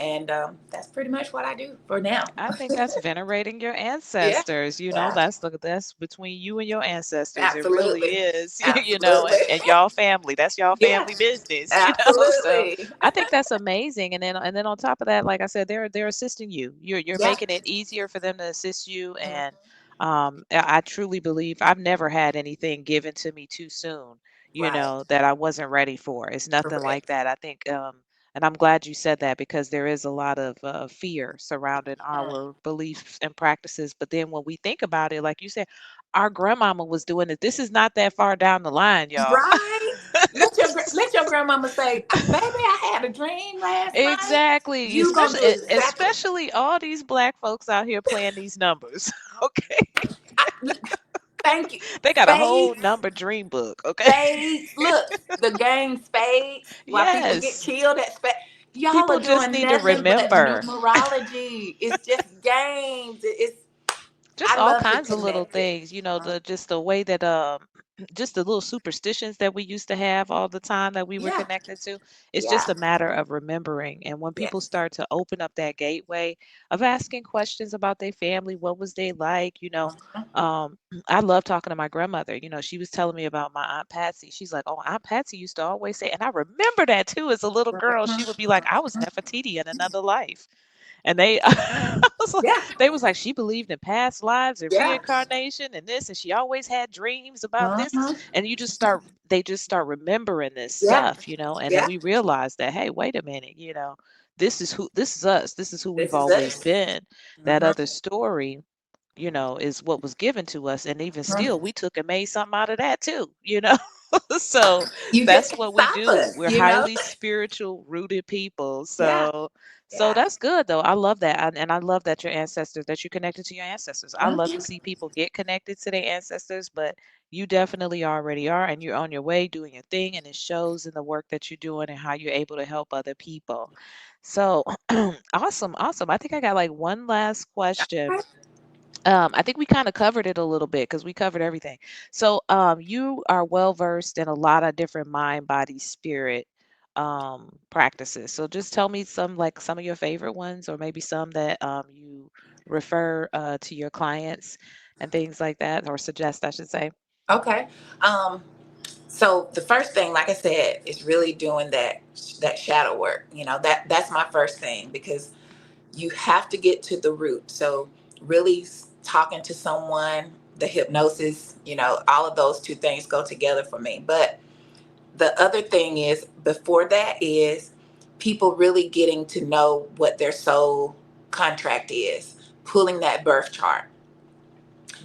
And that's pretty much what I do for now. I think that's venerating your Yeah. ancestors. Yeah. That's between you and your ancestors. It really Absolutely. is, Absolutely. and y'all family. That's y'all Yeah, family business. So absolutely. I think that's amazing. And then on top of that, like I said, they're assisting you. You're Yeah. making it easier for them to assist you. And Mhm. I truly believe I've never had anything given to me too soon, Right. that I wasn't ready for. It's nothing like Correct. that. I think and I'm glad you said that, because there is a lot of fear surrounding Mm. our beliefs and practices. But then when we think about it, like you said, our grandmama was doing it. This is not that far down the line, y'all. Right. Let your grandmama say, "Baby, I had a dream last night." Exactly. You gonna do exactly. Especially all these black folks out here playing these numbers. Okay. I, thank you. They got a whole Spades, number dream book. Okay. spades. Look, the game spades. While people get Yes. killed at spades, y'all People are just doing need to nothing but remember. numerology. It's just games. Just I all love to kinds of little connect it. things, the way that just the little superstitions that we used to have all the time that we were Yeah. connected to. It's just Yeah. a matter of remembering. And when people Yes. start to open up that gateway of asking questions about their family, what was they like, Mhm. um, I love talking to my grandmother. She was telling me about my Aunt Patsy. She's like, "Oh, Aunt Patsy used to always say," and I remember that too as a little girl. She would be like, "I was Nefertiti in another life." And they I was like, Yeah. they was like, she believed in past lives and Yeah. reincarnation and this, and she always had dreams about this. Mhm. And they just start remembering this Yeah. stuff. And then Yeah. we realize that, hey, wait a minute, this is us. This is who we've This is always it. been. That Mhm. other story, is what was given to us. And even still, Mhm. we took and made something out of that too. So You just that's can't what we stop do. us, We're highly spiritual rooted people. Yeah. So Yeah. that's good though. I love that. And I love that that you're connected to your ancestors. I love to Mhm. see people get connected to their ancestors, but you definitely already are, and you're on your way doing your thing, and it shows in the work that you're doing and how you're able to help other people. So awesome, awesome. I think I got like one last question. I think we kind of covered it a little bit because we covered everything. So, you are well versed in a lot of different mind, body, spirit practices. So, just tell me some of your favorite ones, or maybe some that you refer to your clients and things like that, or suggest, I should say. Okay. Um, so the first thing, like I said, is really doing that shadow work. That's my first thing, because you have to get to the root. So really talking to someone, the hypnosis, all of those two things go together for me. But the other thing is, before that, is people really getting to know what their soul contract is, pulling that birth chart.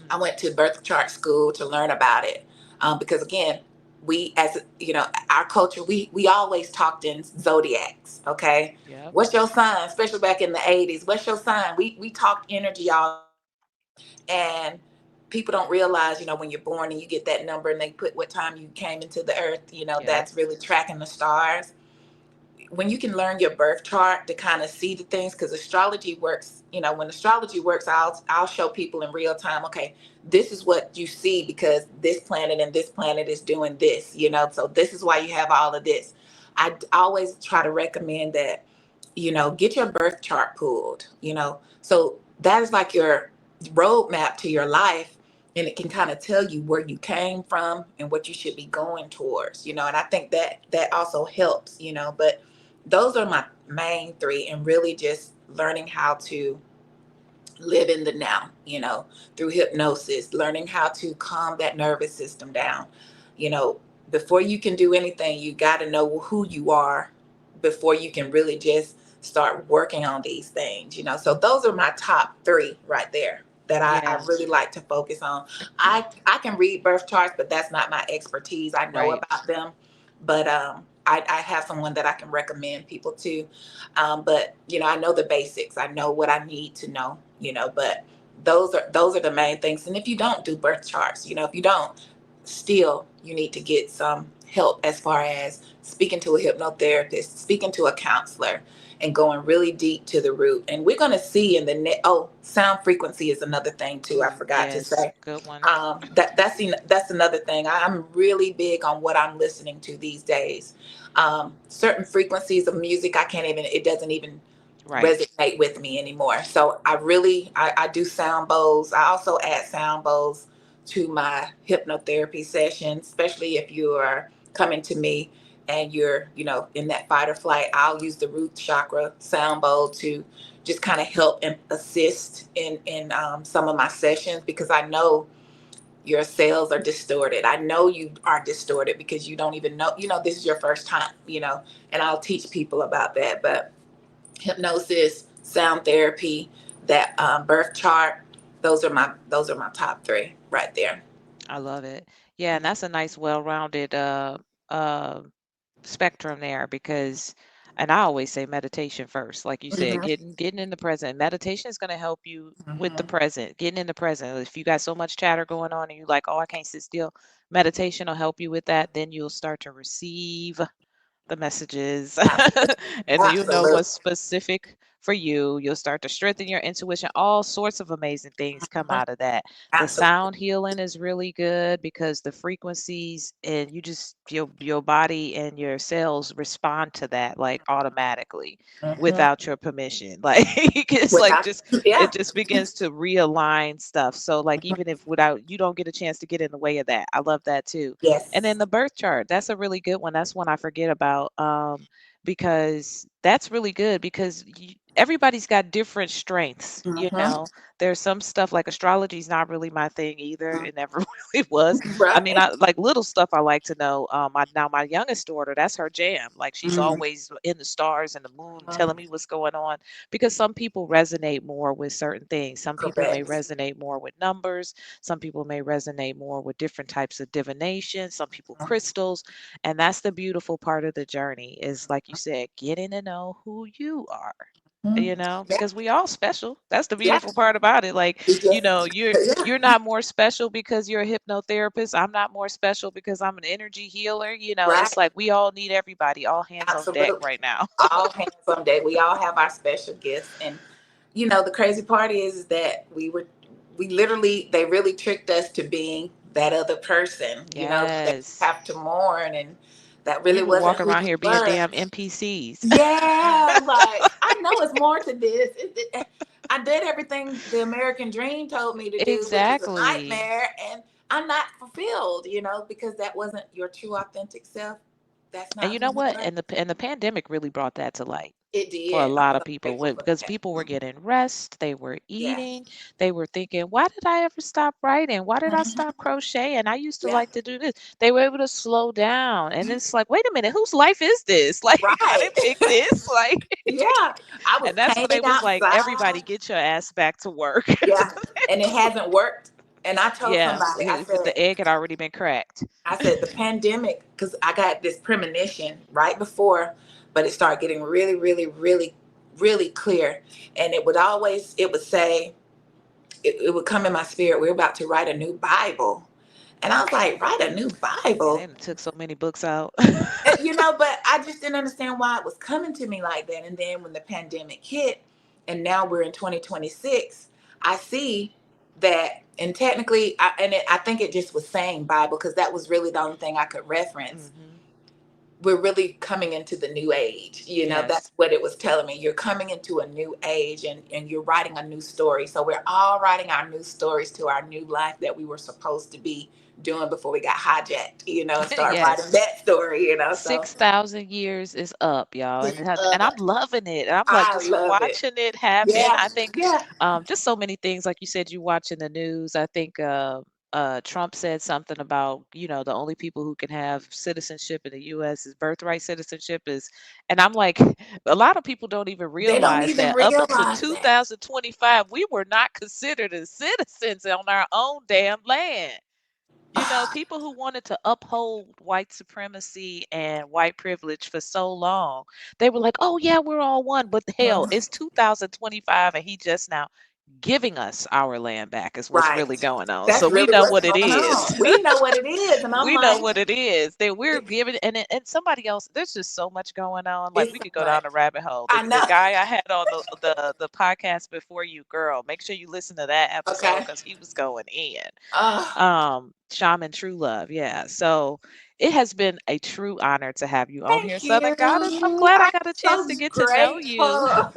I Mm. went to birth chart school to learn about it, because again, we, as you know, our culture, we always talked in zodiacs. Okay, Yep. what's your sign? Especially back in the 80s, what's your sign? We talked energy all the time, and people don't realize, when you're born and you get that number and they put what time you came into the earth, Yep. that's really tracking the stars. When you can learn your birth chart to kind of see the things, because astrology works, when astrology works, I'll show people in real time, okay, this is what you see because this planet and this planet is doing this, so this is why you have all of this. I always try to recommend that, get your birth chart pulled, so that is like your roadmap to your life, and it can kind of tell you where you came from and what you should be going towards, and I think that also helps, but those are my main three, and really just learning how to live in the now, through hypnosis, learning how to calm that nervous system down. You know, Before you can do anything, you got to know who you are before you can really just start working on these things, So those are my top three right there that I Yeah. really like to focus on. I can read birth charts, but that's not my expertise. I know Right. about them, but I have someone that I can recommend people to. But I know the basics. I know what I need to know. But those are the main things. And if you don't do birth charts, if you don't, still you need to get some help as far as speaking to a hypnotherapist, speaking to a counselor, and going really deep to the root. And we're going to see in the net. Oh, sound frequency is another thing too. I Ooh, forgot to yes. say. Good one. That's another thing. I'm really big on what I'm listening to these days. Certain frequencies of music, it doesn't even Right. resonate with me anymore. So I do sound bowls. I also add sound bowls to my hypnotherapy sessions, especially if you are coming to me and you're, in that fight or flight. I'll use the root chakra sound bowl to just kind of help and assist in some of my sessions, because I know your cells are distorted. I know you are distorted because you don't even know, this is your first time, and I'll teach people about that. But hypnosis, sound therapy, that birth chart, those are my top three right there. I love it. Yeah, and that's a nice, well-rounded uh spectrum there because and I always say meditation first. Like you said, Hmm. getting in the present. Meditation is going to help you with the Hmm. present, getting in the present. If you got so much chatter going on and you like, oh, I can't sit still, meditation will help you with that. Then you'll start to receive the messages Absolutely. and you know Absolutely. what's specific for you. You'll start to strengthen your intuition. All sorts of amazing things come Mhm. out of that. The Absolutely. sound healing is really good because the frequencies and you just your body and your cells respond to that like automatically Hmm. without your permission. Like it's like Without, just yeah. it just begins to realign stuff. So like Mhm. even if without you don't get a chance to get in the way of that. I love that too. And then Yes. the birth chart, that's a really good one. That's one I forget about because that's really good because everybody's got different strengths, Hmm. There's some stuff like astrology is not really my thing either. It never really was. I mean, Right. I like little stuff I like to know. My youngest daughter, that's her jam. Like she's Mm. always in the stars and the moon telling me what's going on because some people resonate more with certain things. Some people may Correct. resonate more with numbers. Some people may resonate more with different types of divination, some people crystals. And that's the beautiful part of the journey is like you said, getting to know who you are. Mhm. Yeah. Because we all special. That's the Yeah. beautiful part about it. Like, We just, you're yeah. not more special because you're a hypnotherapist. I'm not more special because I'm an energy healer. It's Right. like we all need everybody, all hands on deck Absolutely. right now. All hands on deck. We all have our special gifts. And the crazy part is that we literally, they really tricked us to being that other person, that you Yes. have to mourn, and that really People wasn't walking who around you here being were. damn NPCs. Yeah, like I know it's more to this. I did everything the American dream told me to do, which is a Exactly. nightmare, and I'm not fulfilled, because that wasn't your true authentic self. That's And not you who know you what? were. And the pandemic really brought that to light It for a did. I'm lot of so people grateful for because that. people were getting rest, they were Yes. eating, they were thinking, why did I ever stop writing? Why did I stop Mhm. crocheting? I used to Yeah. like to do this. They were able to slow down. And it's like, wait a minute, whose life is this? Like, I Right. didn't pick this. Like, Yeah. I was and that's when they painting was like, outside. everybody get your ass back to work. Yeah. And it hasn't worked. And I told Yeah, somebody, because the egg had already been cracked. I said the pandemic, because I got this premonition right before, but it started getting really, really, really, really clear. And it would say, it would come in my spirit, we're about to write a new Bible. And I was like, write a new Yeah, they Bible? done took so many books out. But I just didn't understand why it was coming to me like that. And then when the pandemic hit, and now we're in 2026, I see that, and technically, I think it just was saying Bible because that was really the only thing I could reference. Hmm. We're really coming into the new age. Yes. That's what it was telling me. You're coming into a new age, and you're writing a new story. So we're all writing our new stories to our new life that we were supposed to be doing before we got hijacked, and start writing Yes. that story, so 6,000 years is up, y'all, it's and I'm loving it. And I'm like I just love it. watching it happen. Yeah, I think yeah. just so many things, like you said, you watching the news. I think Trump said something about, the only people who can have citizenship in the U.S. is birthright citizenship is, and I'm like, a lot of people don't even They don't realize even that up until realize that. 2025, we were not considered as citizens on our own damn land. People who wanted to uphold white supremacy and white privilege for so long, they were like, oh, yeah, we're all one. But hell, Mhm. it's 2025 and he just now giving us our land back is what's really Right. going on. So That's we really know what's what it going is. on. We know what it is, and I'm We know like, what it is that we're giving, and somebody else. There's just so much going on. Like it's we so could go much. down a rabbit hole. The I the know. guy I had on the podcast before you, girl. Make sure you listen to that episode Okay. because he was going in. Oh, Shaman True Love. Yeah. So it has been a true honor to have you on here, thank Southern Goddess. I'm you. glad I I'm got a chance so to get to know you. grateful.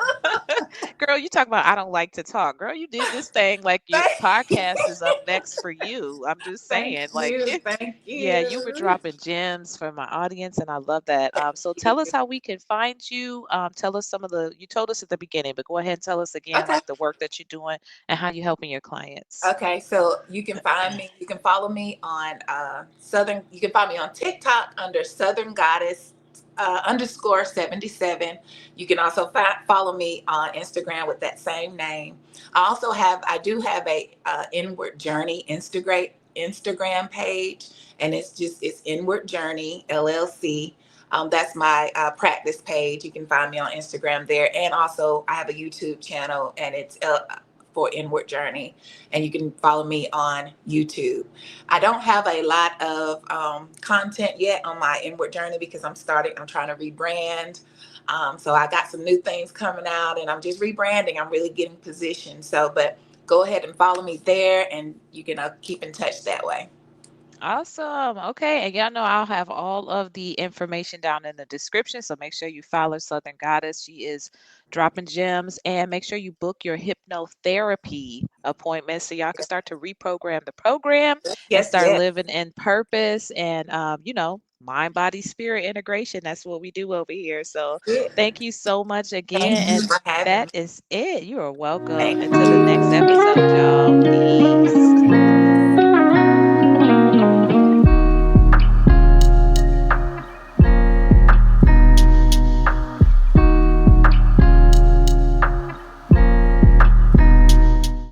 Girl, you talk about I don't like to talk. Girl, you did this thing like your thank, podcast is up next for you. I'm just thank saying, like, you. Thank yeah, you were you. dropping gems for my audience, and I love that. So Thank tell us you. how we can find you. Tell us some of you told us at the beginning, but go ahead and tell us again, Okay. like the work that you're doing and how you're helping your clients. Okay, so you can find me. You can follow me on Southern. You can find me on TikTok under Southern Goddess underscore 77. You can also follow me on Instagram with that same name. I do have a Inward Journey Instagram page, and it's Inward Journey LLC. That's my practice page. You can find me on Instagram there, and also I have a YouTube channel, and it's for Inward Journey, and you can follow me on YouTube. I don't have a lot of content yet on my Inward Journey because I'm trying to rebrand. So I got some new things coming out, and I'm just rebranding. I'm really getting positioned. So, but go ahead and follow me there, and you can keep in touch that way. Awesome. Okay. And y'all know I'll have all of the information down in the description. So make sure you follow Southern Goddess. She is dropping gems. And make sure you book your hypnotherapy appointment so y'all can start to reprogram the program and Yes, start yes. living in purpose and, mind, body, spirit integration. That's what we do over here. So Yes. thank you so much Thank again. you And for having that me. is it. You are welcome. Thank Until the next episode, y'all. you. Peace.